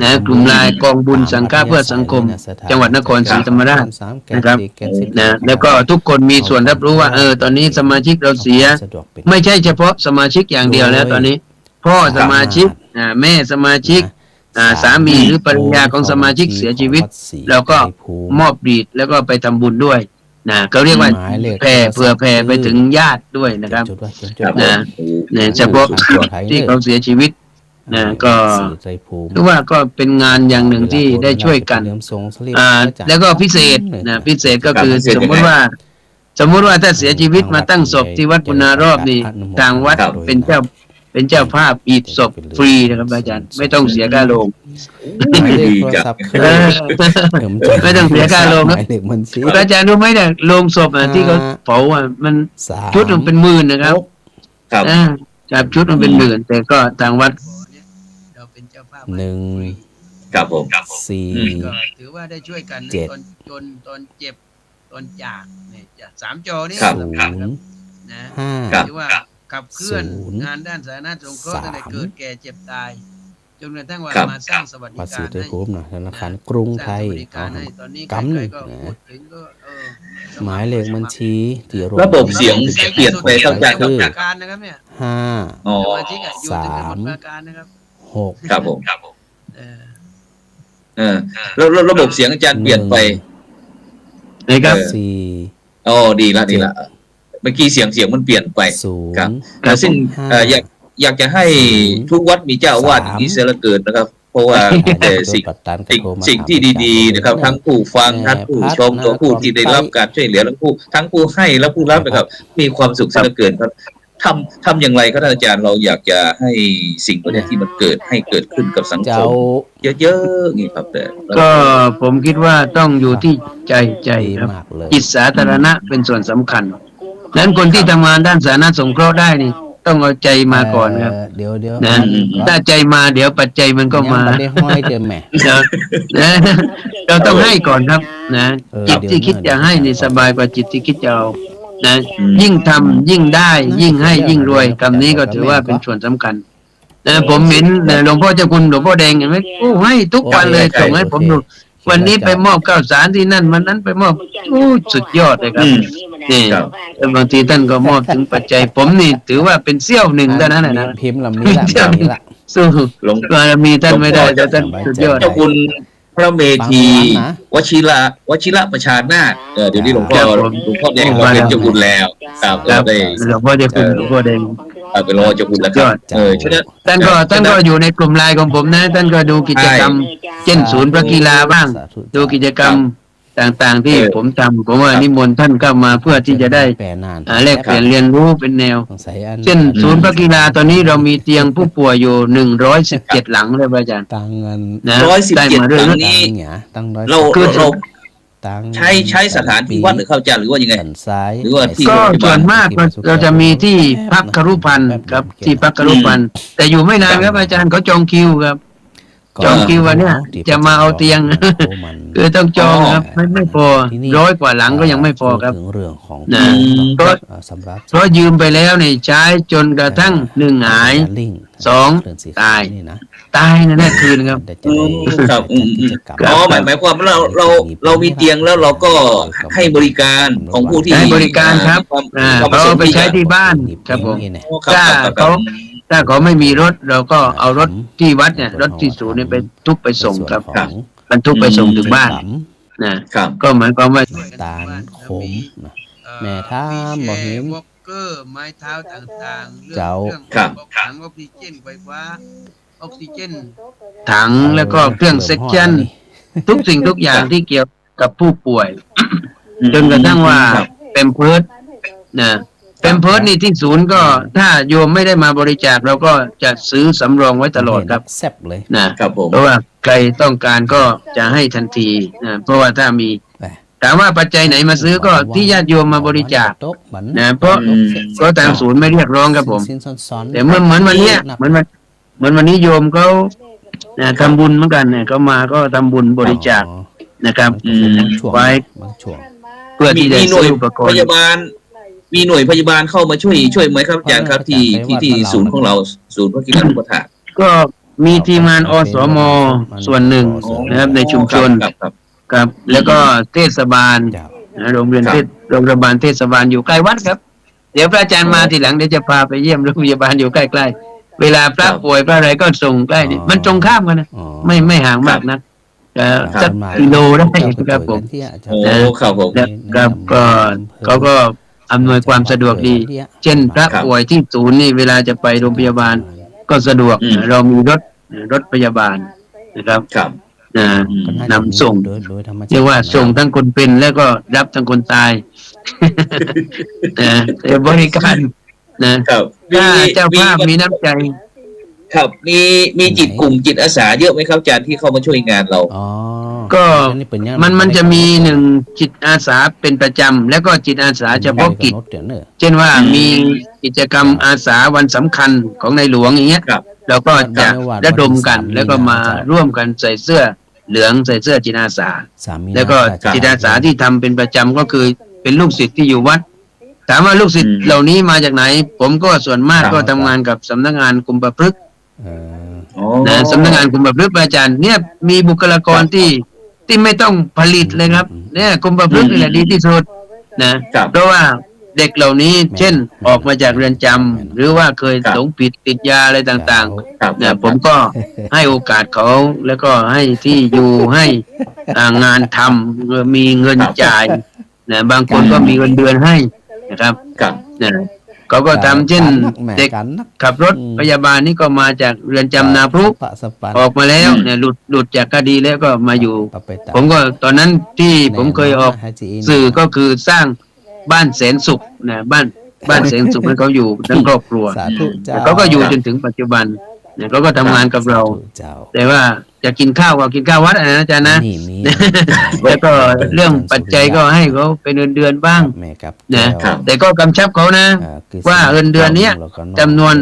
นะกลุ่มไลน์กองบุญสังฆะเพื่อสังคมจังหวัดนครศรีธรรมราชนะครับนะแล้วก็ทุกคนมีส่วนรับรู้ว่าตอนนี้สมาชิกเราเสียไม่ใช่เฉพาะสมาชิกอย่างเดียวแล้วตอนนี้พ่อสมาชิกแม่สมาชิกสามีหรือภรรยาของสมาชิกเสียชีวิตแล้วก็มอบรีดแล้วก็ไปทำบุญด้วยนะเขาเรียกว่าเผื่อแผ่ไปถึงญาติด้วยนะครับนะเฉพาะที่เขาเสียชีวิตนะก็คือว่าก็เป็นงานอย่างหนึ่งที่ได้ช่วยกันแล้วก็พิเศษก็คือสมมติว่าถ้าเสียชีวิตมาตั้งศพที่วัดปุณารอบนี่ทางวัดเป็นเจ้าภาพอีดศพฟรีนะครับอาจารย์ไม่ต้องเสียค่าโรงไม่ต้องเสียค่าโรงครับอาจารย์รู้ไหมเนี่ยโรงศพที่เขาเผามันชุดมันเป็นหมื่นนะครับจับชุดมันเป็นหมื่นแต่ก็ทางวัดเราเป็นเจ้าภาพ1ครับผม4ก็ถือว่าได้ช่วยกันตอนจนตอนเจ็บตอนจากเนี่ย3 จอนี่นะถือว่าขับเคลื่อนงานด้านสาธารณสงเคราะห์ตั้งแต่เกิดแก่เจ็บตายจนกระทั่งว่ามาสร้างสวัสดิการให้ธนาคารกรุงไทยกำหนึ่งหมายเลขบัญชีที่ระบบเสียงเปลี่ยนไปตั้งแต่คือ5 3 6ครับผมแล้วระบบเสียงอาจารย์เปลี่ยนไปนะครับ4ดีละเมื่อกี้เสียงมันเปลี่ยนไปครับซึ่งอยากจะให้ทุกวัดมีเจ้าอาวาสอย่างนี้เสียละเกินนะครับเพราะว่าสิ่งที่ดีๆนะครับทั้งผู้ฟังทั้งผู้ชมตัวผู้ที่ได้รับการช่วยเหลือทั้งผู้ให้และผู้รับนะครับมีความสุขเสียละเกินครับ ทำอย่างไรครับท่านอาจารย์เราอยากจะให้สิ่งพวกนี้ที่มันเกิดให้เกิดขึ้นกับสังค เจ้าม เยอะๆอย่างนี้ครับแต่ ก็ผมคิดว่าต้องอยู่ที่ใจ ดี ครับ มากเลย จิตสาธารณะเป็นส่วนสำคัญดังนั้นคนที่ทำงานด้านสาธารณสงเคราะห์ได้นี่ต้องเอาใจมาก่อนครับ เดี๋ยวนะถ้าใจมาเดี๋ยวปัจจัยมันก็มา ยังไม่ได้ห้อยเจอแหม่ นะเราต้องให้ก่อนครับนะ จิตที่คิด เดี๋ จะ ยว ให้นี่สบายกว่าจิตที่คิดจะเอานะ อืม ยิ่งทำยิ่งได้ ยิ่งให้ยิ่งรวยคำนี้ก็ถือว่าเป็นส่วนสำคัญนะผมเห็นหลวงพ่อเจ้าคุณหลวงพ่อแดงเห็นไหมโอ้ให้ทุกวันเลยส่งให้ผมดูวันนี้ไปมอบข้าวสารที่นั่นวันนั้นไปมอบสุดยอดเลยครับ อืม นี่ ครับ บางทีท่านก็มอบถึงปัจจัยผมนี่ถือว่าเป็นเสี้ยวหนึ่งเท่านั้นนะ พิมพ์ลำนี้ละ สู้ หลวง บารมีท่านไม่ได้แต่ท่านสุดยอด เจ้าคุณพระเมธีวชิระประชานาถเดี๋ยวนี้หลวงพ่อ ครับผม หลวงพ่อแดงเราเป็นเจ้าคุณแล้วครับ ครั เรา บ ได้ หลวงพ่อเจ้าคุณหลวงพ่อแดง เป็นรองเจ้าคุณแล้วครับฉะนั้น ท่านก็อยู่ในกลุ่มไลน์ของผมนะท่านก็ดูกิจกรรมเช่นศูนย์พระกีฬาบ้าง ดูกิจกรรมต่างๆที่ผมทำผมว่านิมนต์ท่านเข้ามาเพื่อที่จะได้ แปลนาน แลกเปลี่ยนเรียนรู้เป็นแนว สงสัยอัน เช่นศูนย์พระกีฬาตอนนี้เรามีเตียงผู้ป่วยอยู่117 หลังเลยอาจารย์ ตังเงิน นะ 117 ได้มาเรื่อย หลังนี้ ตั้งร้อย เรา ตัง ใช้สถานที่วัดหรือเข้าใจหรือว่ายังไง สันซ้าย หรือว่าที่ ก็ส่วนมากเราจะมีที่พักครุพันธ์ครับที่พักครุพันธ์แต่อยู่ไม่นานครับอาจารย์เขาจองคิวครับ จองคิววันเนี้ยจะมาเอาเตียง คือต้องจองครับไม่พอ100 กว่าหลังก็ยังไม่พอครับ ถึงเรื่องของ นะเพราะ สำหรับ เพราะยืมไปแล้วเนี่ยใช้จนกระทั่ง1หาย สองตาย นี่นะ ตายนั่นแหละคืนครับ แต่จะได้ ครับ จัดกิจกรรม อ๋อหมายความว่าเรามีเตียงแล้วเราก็ให้บริการของผู้ที่ ให้บริการครับ ความประส เขา งค์ ไปใช้ที่บ้านครับผม ครับ ถ้าเขาไม่มีรถเราก็เอารถที่วัดเนี่ยรถที่ศูนย์เนี่ยไปทุกไปส่งครับ ครับ บรรทุกไปส่งถึงบ้านนะครับ ก็หมายความว่า ตาลขมนะแม่ท่ามบ่เห็น วอลเกอร์ไม้เท้าต่างๆ เจ้า ครับ ถังออกซิเจนไฟฟ้าออกซิเจน ถังแล้วก็เครื่องเซ็กชันทุกสิ่งทุกอย่างที่เกี่ยวกับผู้ป่วย จนกระทั่งว่าเป็นเพิร์ดนะเป็นเพิร์ดนี่ที่ศูนย์ก็ถ้าโยมไม่ได้มาบริจาคเราก็จะซื้อสำรองไว้ตลอดครับ แซ่บเลย นะครับ ผม เพราะว่าใครต้องการก็จะให้ทันทีนะเพราะว่าถ้ามีถามว่าปัจจัยไหนมาซื้อก็ที่ญาติโยมมาบริจาคนะเพราะทางศูนย์ไม่เรียกร้องครับผม แต่เหมือนวันเนี้ยเหมือนวันนี้โยมเขาทำบุญเหมือนกันเนี่ยเขามาก็ทำบุญบริจาคนะครับไว้เพื่อที่จะ มีหน่ ซื้ วย ออุปกร พ ณ์ ยาบาล มีหน่วยพยาบาลเข้ามาช่วยไหมครับอาจารย์ครับที่ศูนย์ของเราศูนย์พระกีฬานุปถา ก็มีทีมงานอสมส่วนหนึ่งนะครับในชุมชน ครับ ครับ แล้วก็เทศบาลโรงเรียนโรงพยาบาลเทศบาลอยู่ใกล้วัดครับ เดี๋ยวพระอาจารย์มาทีหลังเดี๋ยวจะพาไปเยี่ยมโรงพยาบาลอยู่ใกล้ๆเวลาพระป่วยพระอะไรก็ส่งใกล้นี่มันตรงข้ามกันนะไม่ห่างมากนักสักกิโลได้ครับผม โอ้ครับผม ครับก็เขาก็อำนวยความสะดวกดี เช่นพระป่วยที่ศูนย์นี่เวลาจะไปโรงพยาบาลก็สะดวกเรามีรถพยาบาลนะครับ ครับ นำส่งเรียกว่าส่งทั้งคนเป็นแล้วก็รับทั้งคนตายบริการนะครับถ้าเจ้าภาพมีน้ำใจ ครับมีจิตอาสาเยอะไหมครับอาจารย์ที่เข้ามาช่วยงานเรา ก็มันจะมีหนึ่งจิตอาสาเป็นประจำแล้วก็จิตอาสาเฉพาะกิจเช่นว่ามีกิจกรรมอาสาวันสำคัญของในหลวงอย่างเงี้ย ครับ เราก็จะระดมกันแล้วก็มาร่วมกันใส่เสื้อเหลืองใส่เสื้อจิตอาสาแล้วก็จิตอาสาที่ทำเป็นประจำก็คือเป็นลูกศิษย์ที่อยู่วัดถามว่าลูกศิษย์เหล่านี้มาจากไหน ผมก็ส่วนมากก็ทำงานกับสำนักงานกุมภพฤกษ์สำนักงานกุมภพฤกษ์อาจารย์เนี่ยมีบุคลากรที่ไม่ต้องผลิตเลยครับเนี่ยกุมภพฤกษ์นี่แหละดีที่สุดนะเพราะว่าเด็กเหล่านี้เช่นออกมาจากเรือนจำหรือว่าเคยหลงผิดติดยาอะไรต่างๆเนี่ยผมก็ให้โอกาสเขาแล้วก็ให้ที่อยู่ให้งานทำมีเงินจ่ายนะบางคนก็มีเงินเดือนให้นะครับนะเขาก็ทำเช่นเด็กขับรถพยาบาลนี่ก็มาจากเรือนจำนาพรุออกมาแล้วเนี่ยหลุดจากคดีแล้วก็มาอยู่ผมก็ตอนนั้นที่ผมเคยออกสื่อก็คือสร้างบ้านแสนสุขนะบ้าน บ้านแสงสุขให้เขาอยู่ทั้งครอบครัว สาธุเจ้า เขาก็อยู่จนถึงปัจจุบันเนี่ยเขาก็ทำงานกับเรา สธุเจ้า แต่ว่าจะกินข้าวก็กินข้าววัดนะอาจารย์นะ นี่มี แล้วก็เรื่องปัจจัยก็ให้เขาเป็นเดือนบ้าง แม่กับ นะ แก้ว แต่ก็กำชับเขานะ ว่าเดือนเนี้ยจำนวน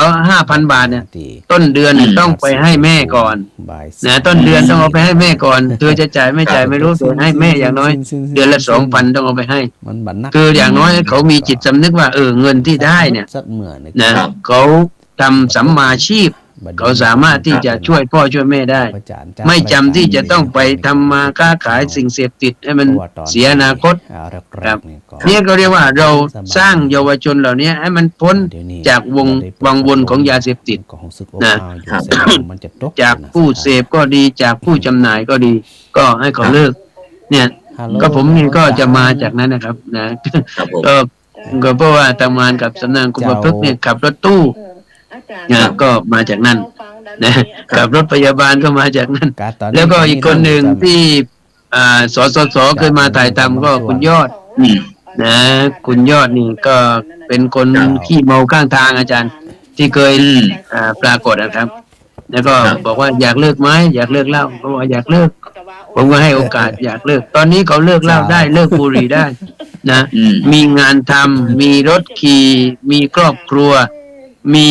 5,000 บาทเนี่ยต้นเดือนเนี่ยต้องไปให้แม่ก่อนนะต้นเดือนต้องเอาไปให้แม่ก่อนเธอจะจ่ายไม่จ่ายไม่รู้แต่ให้แม่อย่างน้อยเดือนละ 2,000 ต้องเอาไปให้ มันบันนัก คืออย่างน้อยเขามีจิตสำนึกว่าเงินที่ได้เนี่ย สัตว์เหมือน นะเขาทำสัมมาชีพเขาสามารถที่จะช่วยพ่อช่วยแม่ได้ ไม่จำที่จะต้องไปทำมาค้าขายสิ่งเสพติดให้มันเสียอนาคตครับเนี่ยก็เรียกว่าเราสร้างเยาวชนเหล่านี้ให้มันพ้นจากวังวนของยาเสพติดนะจากผู้เสพก็ดีจากผู้จำหน่ายก็ดี ก็ให้เขาเลิกเนี่ยก็ผมนี่ก็จะมาจากนั้นนะครับนะก็เพราะว่าทำงานกับสำนักคุมประพฤกษ์เนี่ยขับรถตู้เนี่ยก็มาจากนั้นนะขับรถพยาบาลก็มาจากนั้นแล้วก็อีกคนหนึ่งที่สสเคยมาถ่ายทำก็คุณยอดนะคุณยอดนี่ก็เป็นคนขี้เมาข้างทางอาจารย์ที่เคยปรากฏนะครับแล้วก็บอกว่าอยากเลิกไหมอยากเลิกเหล้าเขาบอกอยากเลิกผมก็ให้โอกาสอยากเลิกตอนนี้เขาเลิกเหล้าได้เลิกบุหรี่ได้นะมีงานทำมีรถขี่มีครอบครัวมี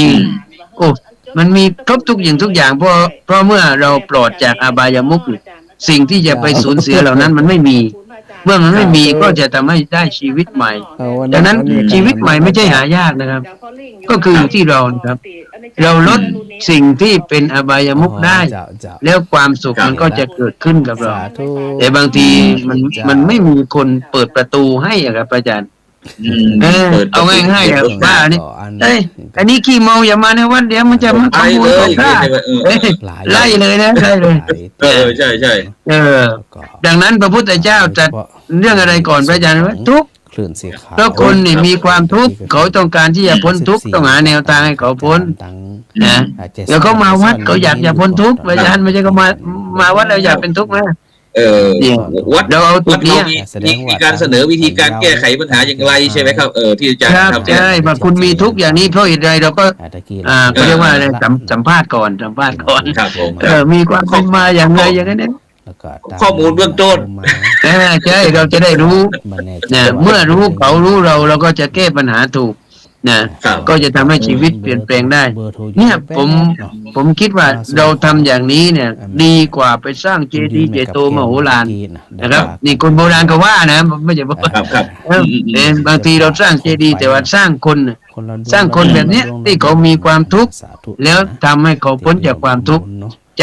มันมีครบทุกอย่างทุกอย่างเพราะเมื่อเราปลอดจากอบายมุขสิ่งที่จะไปสูญเสียเหล่านั้นมันไม่มีเมื่อมันไม่มีก็จะทำให้ได้ชีวิตใหม่ดังนั้นชีวิตใหม่ไม่ใช่หายากนะครับ ก็คืออยู่ที่เราครับเราลดสิ่งที่เป็นอบายมุขได้แล้วความสุขมันก็จะเกิดขึ้นกับเราแต่บางทีมันไม่มีคนเปิดประตูให้ครับอาจารย์เอาง่ายๆอย่างบ้านี่อันนี้ขี้เมาอย่ามาในวัดเดี๋ยวมันจะมาขโมยของข้าไล่เลยนะไล่เลยใช่ดังนั้นพระพุทธเจ้าจัดเรื่องอะไรก่อนพระอาจารย์ว่าทุกข์เพราะคนนี่มีความทุกข์เขาต้องการที่จะพ้นทุกข์ต้องหาแนวทางให้เขาพ้นนะแล้วเขามาวัดเขาอยากจะพ้นทุกข์พระอาจารย์ไม่ใช่เขามาวัดแล้วอยากเป็นทุกข์ไหมวัดเราเอาจุดนี้มีการเสนอวิธีการแก้ไขปัญหาอย่างไรใช่ไหมครับที่อาจารย์ทำใช่ว่าคุณมีทุกอย่างนี้เพราะเหตุใดเราก็เรียกว่าอะไรสัมภาษณ์ก่อนมีความเป็นมาอย่างไรอย่างนั้นข้อมูลเบื้องต้นใช่เราจะได้รู้เนี่ยเมื่อรู้เขารู้เราก็จะแก้ปัญหาถูกนะก็จะทำให้ชีวิตเปลี่ยนแปลงได้เนี่ยผมคิดว่าเราทำอย่างนี้เนี่ยดีกว่าไปสร้างเจดีย์ใหญ่โตมโหฬารนะครับนี่คนโบราณก็ว่านะไม่ใช่บางทีเราสร้างเจดีย์แต่ว่าสร้างคนแบบนี้ที่เขามีความทุกข์แล้วทำให้เขาพ้นจากความทุกข์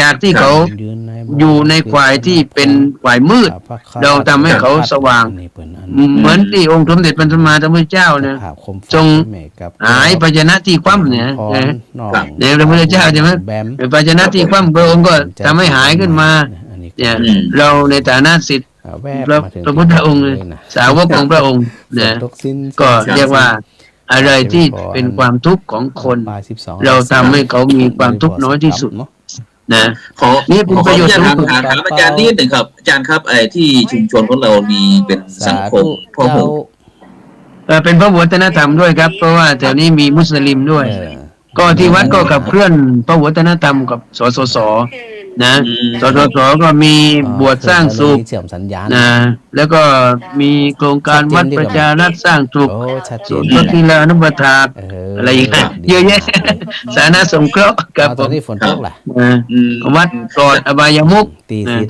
จากที่เขาอยู่ในฝ่ายที่เป็นฝ่ายมืดเราทำให้เขาสว่างเหมือนที่องค์สมเด็จพระสัมมาสัมพุทธเจ้าเนี่ยทรงหายภาชนะที่คว่ำเนี่ยในพระพุทธเจ้าใช่ไหมภาชนะที่คว่ำพระองค์ก็ทำให้หายขึ้นมาเนี่ยเราในฐานะศิษย์พระพุทธองค์สาวกของพระองค์เนี่ยก็เรียกว่าอะไรที่เป็นความทุกข์ของคนเราทำให้เขามีความทุกข์น้อยที่สุดนะนี่เป็นประโยชน์ถามอาจารย์นิดหนึ่งครับอาจารย์ครับที่ชุมชนของเรามีเป็นสังคมพ่อหมู่เป็นพระวัฒนธรรมด้วยครับเพราะว่าแถวนี้มีมุสลิมด้วยก็ที่วัดก็กับเคลื่อนพระวัฒนธรรมกับสสนะสสก็มีบวชสร้างสุขนะแล้วก็มีโครงการวัดประชารัฐสร้างสุขพระกีฬานุปถากอะไรอีกเยอะแยะสาธารณสงเคราะห์กับวัดปลอดอบายมุข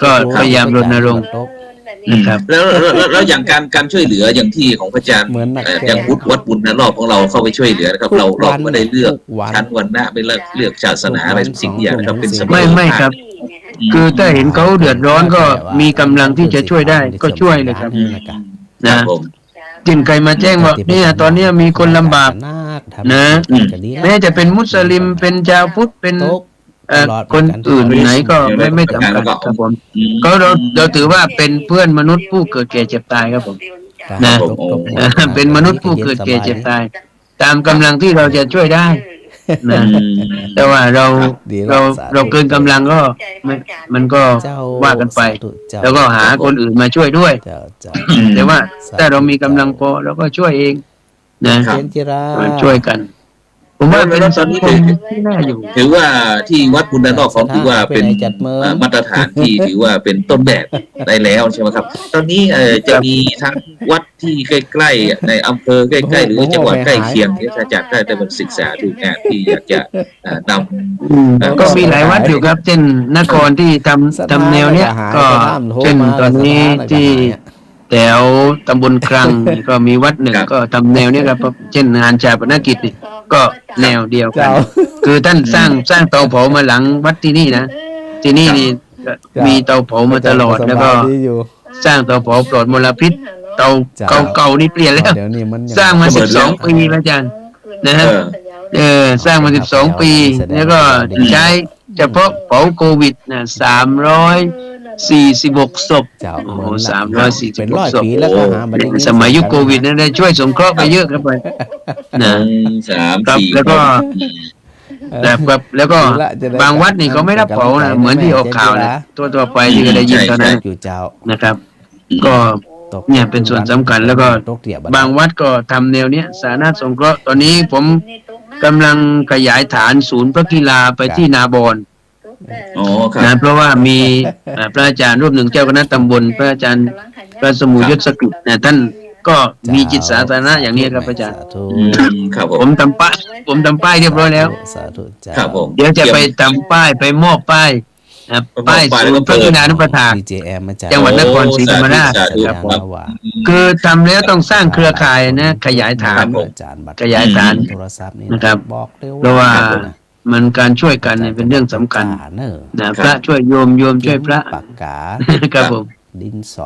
ก็พยายามรณรงค์นะครับแล้วอย่างการช่วยเหลืออย่างที่ของพระอาจารย์อย่างวัดบุญนะรอบของเราเข้าไปช่วยเหลือนะครับเราไม่ได้เลือกชั้นวรรณะไม่เลือกศาสนาอะไรสิ่งอย่างนะครับเป็นสมัยไม่ครับคือถ้าเห็นเขาเดือดร้อนก็มีกำลังที่จะช่วยได้ก็ช่วยเลยครับนะจินใครมาแจ้งว่าเนี่ยตอนนี้มีคนลำบากนะแม้จะเป็นมุสลิมเป็นชาวพุทธเป็นคนอื่นไหนก็ไม่จำกัดครับผมก็เราถือว่าเป็นเพื่อนมนุษย์ผู้เกิดแก่เจ็บตายครับผมนะเป็นมนุษย์ผู้เกิดแก่เจ็บตายตามกำลังที่เราจะช่วยได้นะแต่ว่าเราเกินกำลังก็มันก็ว่ากันไปแล้วก็หาคนอื่นมาช่วยด้วยแต่ว่าถ้าเรามีกำลังพอเราก็ช่วยเอง นะ เจนจิรา ช่วยกัน ผมว่าเป็นสังคมที่น่าอยู่ ถือว่าที่วัดบุญนานอกของถือว่าเป็นมาตรฐานที่ถือว่าเป็นต้นแบบได้แล้วใช่ไหมครับ ตอนนี้จะมีทั้งวัดที่ใกล้ๆในอำเภอใกล้ๆหรือจังหวัดใกล้เคียงที่อาจารย์ได้มาศึกษาดูงานที่อยากจะนำ ก็มีหลายวัดอยู่ครับเช่นนครที่ทำแนวเนี้ยก็เช่นตอนนี้ที่แถวตำบลครังก็มีวัดหนึ่งก็ทำแนวเนี้ยครับเช่นงานชาปนกิจนี่ก็แนวเดียวกันคือท่านสร้างเตาเผามาหลังวัดที่นี่นะที่นี่นี่มีเตาเผามาตลอดแล้วก็สร้างเตาเผาปลอดมลพิษเตาเก่าๆนี่เปลี่ยนแล้วสร้างมา12 ปีแล้วอาจารย์นะฮะสร้างมา12 ปีแล้วก็ใช้เฉพาะเผาโควิดนะ346 ศพโอ้โห346 ศพสมัยยุคโควิดนั้นได้ช่วยสงเคราะห์ไปเยอะครับไปนะแล้วก็แล้วก็บางวัดนี่เขาไม่รับเผานะเหมือนที่ออกข่าวนะตัวไปที่ก็ได้ยินตอนนั้นนะครับก็เนี่ยเป็นส่วนสำคัญแล้วก็บางวัดก็ทำแนวเนี้ยสาธารณสงเคราะห์ตอนนี้ผมกำลังขยายฐานศูนย์พระกีฬาไปที่นาบอนนะเพราะว่ามีพระอาจารย์รูปหนึ่งเจ้าคณะตำบลพระอาจารย์พระสมุยศกิจนะท่านก็มีจิตสาธารณะอย่างนี้ครับอาจารย์ผมทำป้ายเรียบร้อยแล้วเดี๋ยวจะไปทำป้ายไปมอบป้ายศูนย์พระกีฬานุปถากจังหวัดนครศรีธรรมราชครับคือทำแล้วต้องสร้างเครือข่ายนะขยายฐานนะครับเพราะว่ามันการช่วยกันเนี่ยเป็นเรื่องสำคัญนะพระช่วยโยมช่วยพระครับผม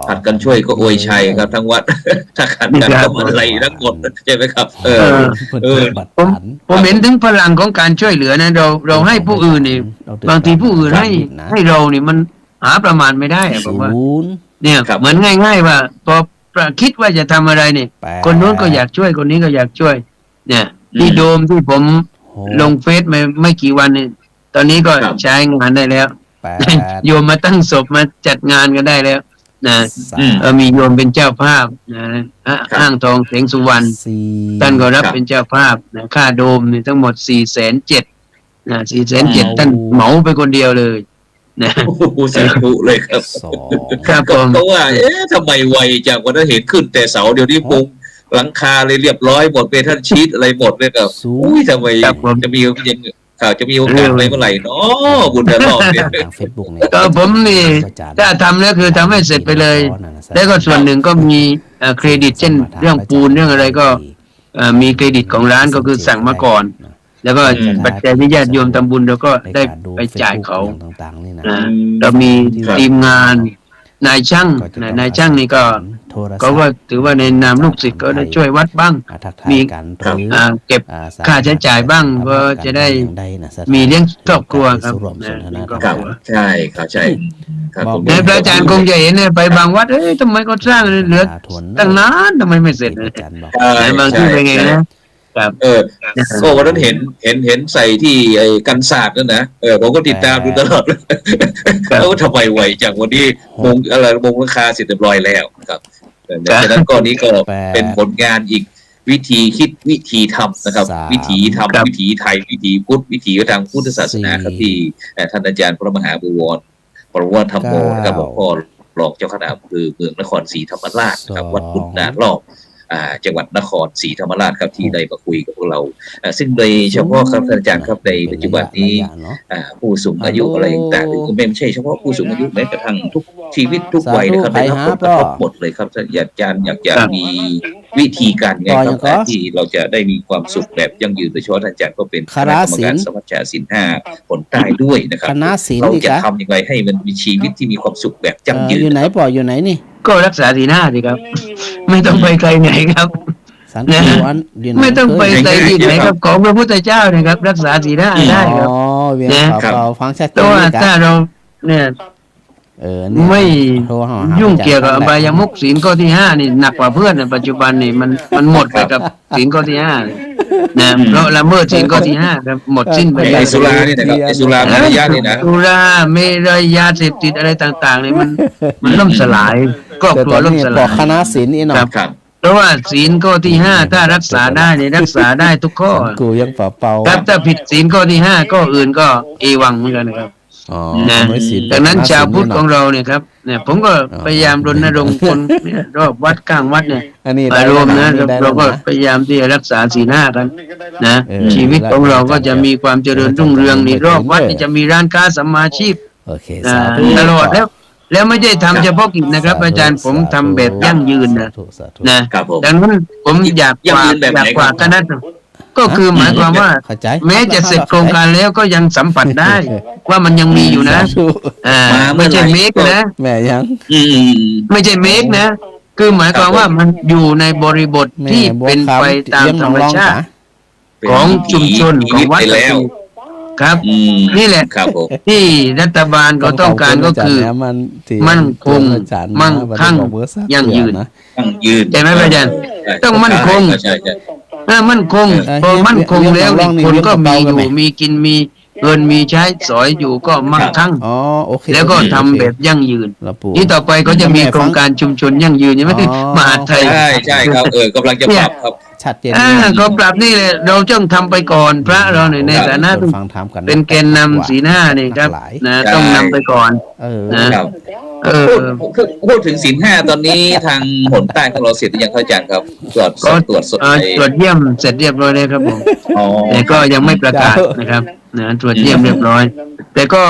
ขัดกันช่วยก็อวยชัยครับทั้งวัดถ้าขัดกันก็อะไรทั้งหมดใช่ไหมครับผมเห็นถึงพลังของการช่วยเหลือนะเราให้ผู้อื่นนี่บางทีผู้อื่นให้เรานี่มันหาประมาณไม่ได้ผมว่าเนี่ยเหมือนง่ายๆว่าพอคิดว่าจะทำอะไรนี่คนนู้นก็อยากช่วยคนนี้ก็อยากช่วยเนี่ยที่โดมที่ผมลงเฟซไม่กี่วันนี่ตอนนี้ก็ใช้งานได้แล้วโยมมาตั้งศพมาจัดงานกันได้แล้วนะมีโยมเป็นเจ้าภาพนะอ้างทองเสงสุวรรณท่านก็รับเป็นเจ้าภาพนะค่าโดมนี่ทั้งหมด407,000นะ407,000ท่านเหมาไปคนเดียวเลยนะสาธุเลยครับครับผมเพราะว่าทำไมไวจากวันนั้นเห็นขึ้นแต่เสาเดี๋ยวนี้ปุงหลังคาเลยเรียบร้อยหมดเมทัลชีทอะไรหมดเลยครับอุ้ยทำไมจะมียังข่าวจะมีโอกาสอะไรเมื่อไหร่เนาะบุญเดือนรอบเนี่ยก็ผมนี่ถ้าทำแล้วคือทำให้เสร็จไปเลยแล้วก็ส่วนหนึ่งก็มีเครดิตเช่นเรื่องปูนเรื่องอะไรก็มีเครดิตของร้านก็คือสั่งมาก่อนแล้วก็ปัจจัยที่ญาติโยมทำบุญเราก็ได้ไปจ่ายเขาเรามีทีมงานนายช่างนี่ก็เขาก็ถือว่าในนามลูกศิษย์ก็ได้ช่วยวัดบ้างมีเก็บค่าใช้จ่ายบ้างก็จะได้มีเลี้ยงครอบครัวครับใช่ครับใช่ในพระอาจารย์คงจะเห็นไปบางวัดทำไมก็สร้างเหลือตั้งนานทำไมไม่เสร็จเลยบางที่เป็นไงนะก็วันนั้นเห็นใส่ที่ไอ้กันศาสตร์นั่นนะผมก็ติดตามดูตลอดแล้วทำไมไวจากวันนี้มงราคาเสร็จเรียบร้อยแล้วครับดังนั้นก็นี้ก็เป็นผลงานอีกวิธีคิดวิธีทำนะครับวิธีทำวิธีไทยวิธีพุทธวิธีทางพุทธศาสนาครับที่ท่านอาจารย์พระมหาบุวรปรวัตธรรมโมนะครับหลวงพ่อรองเจ้าคณะอำเภอเมืองนครศรีธรรมราชครับวัดบุญนารอบจังหวัดนครศรีธรรมราชครับที่ได้มาคุยกับพวกเราซึ่งโดยเฉพาะครับท่านอาจารย์ครับในปัจจุบันนี้ผู้สูงอายุอะไรต่างๆหรือไม่ใช่เฉพาะผู้สูงอายุแม้กระทั่งทุกชีวิตทุกวัยนะครับได้รับผลกระทบหมดเลยครับท่านอาจารย์อยากจะมีวิธีการไงครับที่เราจะได้มีความสุขแบบยั่งยืนโดยเฉพาะท่านอาจารย์ก็เป็นคณะกรรมการสมัชชาศีล5ผลใต้ด้วยนะครับเราจะทำอย่างไรให้มันมีชีวิตที่มีความสุขแบบยั่งยืนอยู่ไหนปออยู่ไหนนี่ก็รักษาศีล5สิครับไม่ต้องไปไกลไหนครับไม่ต้องไปไกลที่ไหนครับของพระพุทธเจ้านะครับรักษาศีล5ได้ครับฟังชัดเจนถ้าเราเนี่ยไม่ยุ่งเกี่ยวกับอบายมุขศีลข้อที่5นี่หนักกว่าเพื่อนในปัจจุบันนี่มันหมดไปกับศีลข้อที่5นะเพราะละเมิดศีลข้อที่5ครับหมดสิ้นไปไอ้สุรานี่นะครับไอ้สุราเมรยะนี่นะสุราเมรยาเสพติดอะไรต่างๆนี่มันล่มสลายครอบครัวล่มสลายคณะศีลนี่เนาะ เพราะว่าศีลข้อที่ห้าถ้ารักษาได้เนี่ยรักษาได้ทุกข้อ กูยังเป่าครับถ้าผิดศีลข้อที่ห้าข้ออื่นก็เอวังเหมือนกันนะครับ อ๋อ นะ ไม่ศีล ดังนั้นชาวพุทธของ เรา เราเนี่ยครับเนี่ยผมก็พยายามรณรงค์คนเนี่ยรอบวัดข้างวัดเนี่ย อันนี้ มารวมนะ ได้ เราก็ นะ พยายามที่จะรักษาศีลห้ากันนะ เออ ชีวิตของเราก็จะมีความเจริญรุ่งเรืองในรอบวัด เออ นี่จะมีร้านค้าสัมมาชีพ โอเค อ่า สาธุ ตลอดแล้วไม่ได้ทำเฉพาะกิจนะครับ อาจารย์ผมทำแบบยั่งยืนนะ สาธุสาธุ นะครับ ผม ดังนั้นผมอยาก ยั่ง ฝา ยื ก นแบบ อ ไหน ยาก ครั ฝา บ กคณะก็คือหมายความว่า เข้าใจ แม้จะเสร็จโครงการแล้วก็ยังสัมผัสได้ ว่ามันยังมีอยู่นะ สาธุ ไม่ใช่เมกนะ แม่ยัง อืม ไม่ใช่เมกนะ คือหมายความว่ามันอยู่ในบริบท แม่ ที่ บัว เป็น ขาว ไปตาม เลี้ยง ธรรม น้องๆ ชาติ จ๋า ของชุมชนของวัด ไปแล้ว ครับ อืม นี่แหละ ครับผม ที่รัฐบาลเขาต้องการก็คือ มั่นคงมั่งคั่งยั่งยืน ตั้งยืน ใช่ไหมอาจารย์ต้องมั่นคง ใช่ใช่ มั่นคงพอมั่นคงแล้วนี่คนก็มีอยู่มีกินมีเงินมีใช้สอยอยู่ก็มั่งคั่ง อ๋อโอเค แล้วก็ทำแบบยั่งยืน แล้วปู่ นี่ต่อไปก็จะมีโครงการชุมชนยั่งยืนใช่ไหม อ๋อ มหาดไทย ใช่ใช่ครับกำลังจะปรับครับ ชัดเจน ก็ปรับนี่แหละเราต้องทำไปก่อนพระเราในฐานะ คนฟังถามกัน เป็นแกนนำศีลห้านี่ครับ หลาย นะ ใช่ ต้องนำไปก่อน เออ นะ ครับ เออ พูดถึงศีลห้าตอนนี้ทางหนใต้ของเราเสร็จหรือยังเข้าใจครับตรวจส ก็ อบตรวจสด ตรวจเยี่ยมเสร็จเรียบร้อยเลยครับผม อ๋อ แต่ก็ยังไม่ประกาศนะครับนะตรวจเยี่ยมเรียบร้อย แต่ก็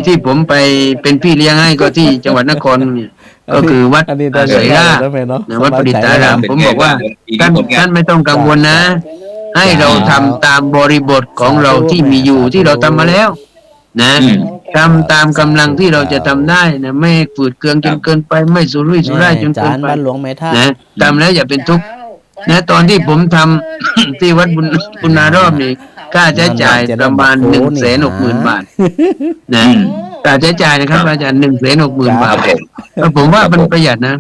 ที่ผมไปเป็นพี่เลี้ยงให้ก็ที่จังหวัดนครเนี่ยก็คือวัด อันนี้ได้ เสยล่า ได้ไหมเนาะ วัดประดิษฐาราม ผมบอกว่าท่านไม่ต้องกังวลนะ ให้เราทำตามบริบทของเราที่มีอยู่ที่เราทำมาแล้ว นะ อืม ทำตามกำลังที่เราจะทำได้นะไม่ฝืดเคืองจนเกินไปไม่สุรุ่ยสุร่ายจนเกิ จาน น ไป บ้านหลวงแม่ท่า นะทำแล้วอย่าเป็นทุกข์นะตอนที่ผมทำ ที่วัดบุญนารอบนี่ค่าใช้จ่ายประมาณ160,000 บาทนะค่าใช้จ่ายนะครับอาจารย์160,000 บาทแล้วผมว่ามันประหยัดนะ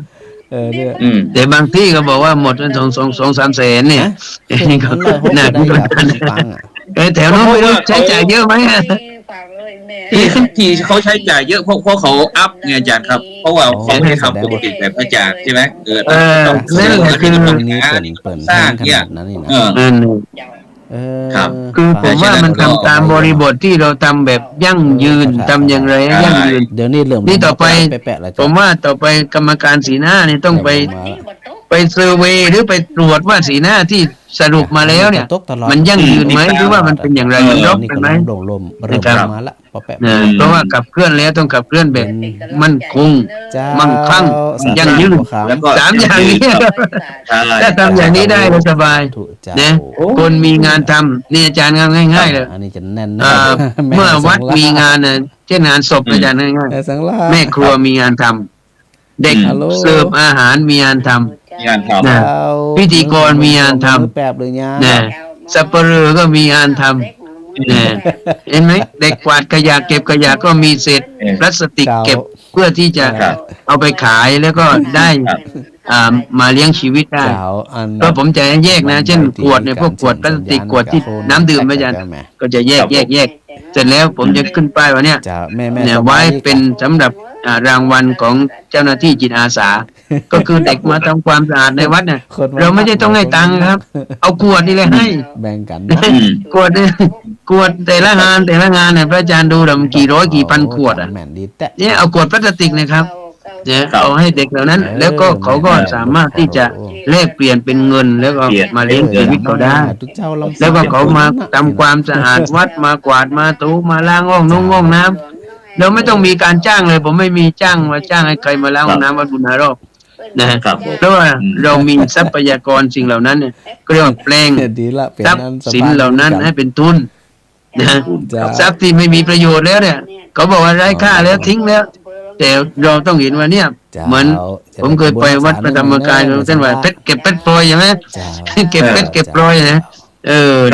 เนี่ย อืม แต่บางที่ก็บอกว่าหมดเป็น2-3 แสนเนี่ยนี่ก็ น่า น่า จะ กลัว ได้ฟังอ่ะ แถวโน้นไม่รู้ใช้จ่ายเยอะไหมอะ ที่เขาใช้จ่ายเยอะเพราะเขาอัพไงอาจารย์ครับ เพราะว่าเขาไม่ได้ทำปกติแบบอาจารย์ใช่ไหมต้อง นั่นแหละคือ ตรงนี้เปิด สร้าง ข เนี่ย นาดนั้นนี่นะ นั่น ครับ คือผมว่ามันทำตามบริบทที่เราทำแบบยั่งยืนทำอย่างไรให้ยั่งยืน เดี๋ยวนี้เริ่ม นี่ต่อไป แปะๆแล้ว ผมว่าต่อไปกรรมการสีหน้านี่ต้องไปเซอร์เวย์หรือไปตรวจว่าสีหน้าที่สรุปมาแล้วเนี่ย ตกตลอด มันยั่งยืนไหมหรือว่ามันเป็นอย่างไรมันรบ นี่ กัน ก็ ไหม ลมลมเริ่ม นะครับ มาละพอแปะ นะเพราะว่าขับเคลื่อนแล้วต้องขับเคลื่อนแบบมั่นคง เจ้า มั่งคั่งยั่งยืน ครับ แล้วก็ สามอย่างนี้ ใช่ ถ้าทำอย่างนี้ได้ก็สบาย ถูกเจ้า นะคนมีงานทำนี่อาจารย์ง่ายๆเลย อันนี้จะแน่น เมื่อวัดมีงานน่ะเช่นงานศพอาจารย์ง่าย แม่สังลา ๆแม่ครัวมีงานทำเด็ก ฮัลโหล เสิร์ฟอาหารมีงานท งานทำ นะ พิธีกรมีงานทำ มือแปบเลยเนี่ย ำนะสับปะเรอก็มีงานทำนะเห็นไหมเด็กกวาดขยะเก็บขยะก็มีเศษพลาสติกเก็บเพื่อที่จะ ครับ เอาไปขายแล้วก็ได้มาเลี้ยงชีวิตได้ เจ้าอัน ก็ผมจะแยกนะ เช่นขวดเนี่ยพวกขวดพลาสติกขวดที่น้ำดื่มอาจารย์ก็จะแยกเสร็จแล้วผมจะขึ้นป้ายว่าเนี่ย เจ้าแม่เนี่ยสบา ไว้ ย เป็นสำหรับรางวัลของเจ้าหน้าที่จิตอาสา ก็คือเด็กมาทำความสะอาดในวัดเนี่ย คน เราไม่ได้ต้องให้ตังค์ครับ เอาขวดนี่เลยให้ แบ่งกัน ขวดเนี่ยขวดแต่ละงานเนี่ยพระอาจารย์ดูแล้วมันกี่ร้อยกี่พันขวดอ่ะ แม่นดีแต่ เนี่ยเอาขวดพลาสติกนะครับเนี่ยเอาให้เด็กเหล่านั้น แล้วก็เขาก็สามารถที่จะแลกเปลี่ยนเป็นเงินแล้วก็มาเลี้ยงชีวิตเขาได้ ทุกเจ้าลำ แล้วก็เขามาทำความสะอาดวัดมากวาดมาถูมาล้างห้องน้ำเราไม่ต้องมีการจ้างเลย ผมไม่มีจ้างให้ใครมาล้างห้องน้ำวัดบุญนารอบนะครับ เพราะว่าเรามีทรัพยากรสิ่งเหล่านั้นเนี่ยก็เรียกว่าแปลง ดีละเป็น ทรัพย์ นั้นสบย สินเหล่านั้นให้เป็นทุนนะ จ้า ทรัพย์ที่ไม่มีประโยชน์แล้วเนี่ยเขาบอกว่าไร้ค่าแล้วทิ้งแล้ว แต่เราต้องเห็นว่าเนี่ย จ้า เหมือนผมเคยไปวัดพระธรรมกายเราเส้นว่าเพชรเก็บเพชรพลอยใช่ไหม จ้า เก็บเพชรเก็บพลอยนะ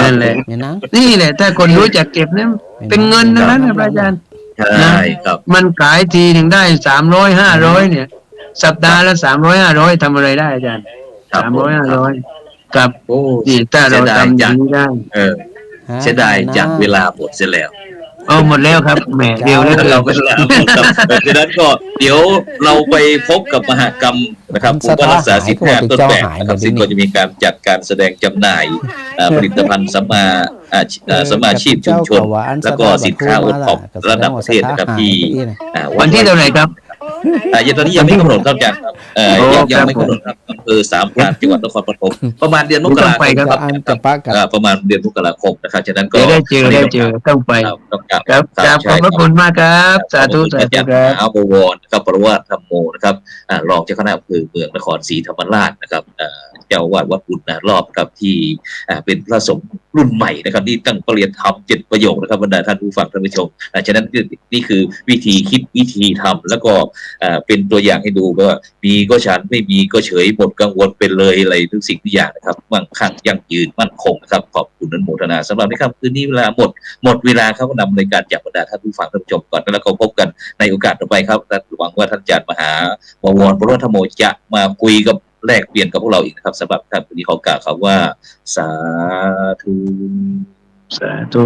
นั่นแหละ เนี่ยนัง นี่แหละ ถ้าคนรู้จักเก็บเนี่ยเป็นเงินนะนะพระอาจารย์ ใช่ครับ มันขายทีหนึ่งได้300-500เนี่ย สัปดาห์ละ300-500ทำอะไรได้อาจารย์ ครับ 300-500กับ โอ้ ที่ถ้าเราทำอย่างนี้ได้ เสียดายจากเวลาหมดเสียแล้ว หมดแล้วครับแหมเดียวแล้ว เราก็ลาครับดังนั้นก็เดี๋ยวเราไปพบกับมหกรรมนะครับผู้ว่ารักษาสิทธิต้นแบบนะครับซึ่งก็จะมีการจัดการแสดงจำหน่ายผลิตภัณฑ์สัมมาชีพชุมชนแล้วก็สินค้าโอท็อประดับประเทศนะครับที่วันที่เท่าไหร่ครับตอนนี้ยังไม่กำหนดครับอาจารย์ครับยังไม่กำหนดครับอำเภอสามพรานจังหวัดนครปฐมประมาณเดือนมกราคมครับประมาณเดือนมกราคมนะครับฉะนั้นก็ได้เจอต้องไปครับขอบพระคุณมากครับสาธุสาธุครับอาบวรนะครับประวัติธรรมโมนะครับรองเจ้าคณะอำเภอเมืองนครศรีธรรมราชนะครับเจ้าอาวาสวัดบุญนารอบครับที่เป็นพระสงฆ์รุ่นใหม่นะครับที่ตั้งประเรียนธรรม7 ประโยคนะครับบรรดาท่านผู้ฟังท่านผู้ชมฉะนั้นนี่คือวิธีคิดวิธีทำแล้วก็เป็นตัวอย่างให้ดูว่ามีก็ฉันไม่มีก็เฉยหมดกังวลเป็นเลยอะไรทุกสิ่งทุกอย่างนะครับมั่งคั่งยั่งยืนมั่นคงนะครับขอบคุณอนุโมทนาสำหรับในค่ำคืนนี้เวลาหมดเวลาเขาก็นำรายการจากบรรดาท่านผู้ฟังท่านผู้ชมก่อนแล้วก็พบกันในโอกาสต่อไปครับหวังว่าท่านอาจารย์มหาวรปรธรรมโมจะมาคุยกับแลกเปลี่ยนกับพวกเราอีกนะครับสำหรับท่านวันนี้ขอกล่าวคำว่าสาธุสาธุ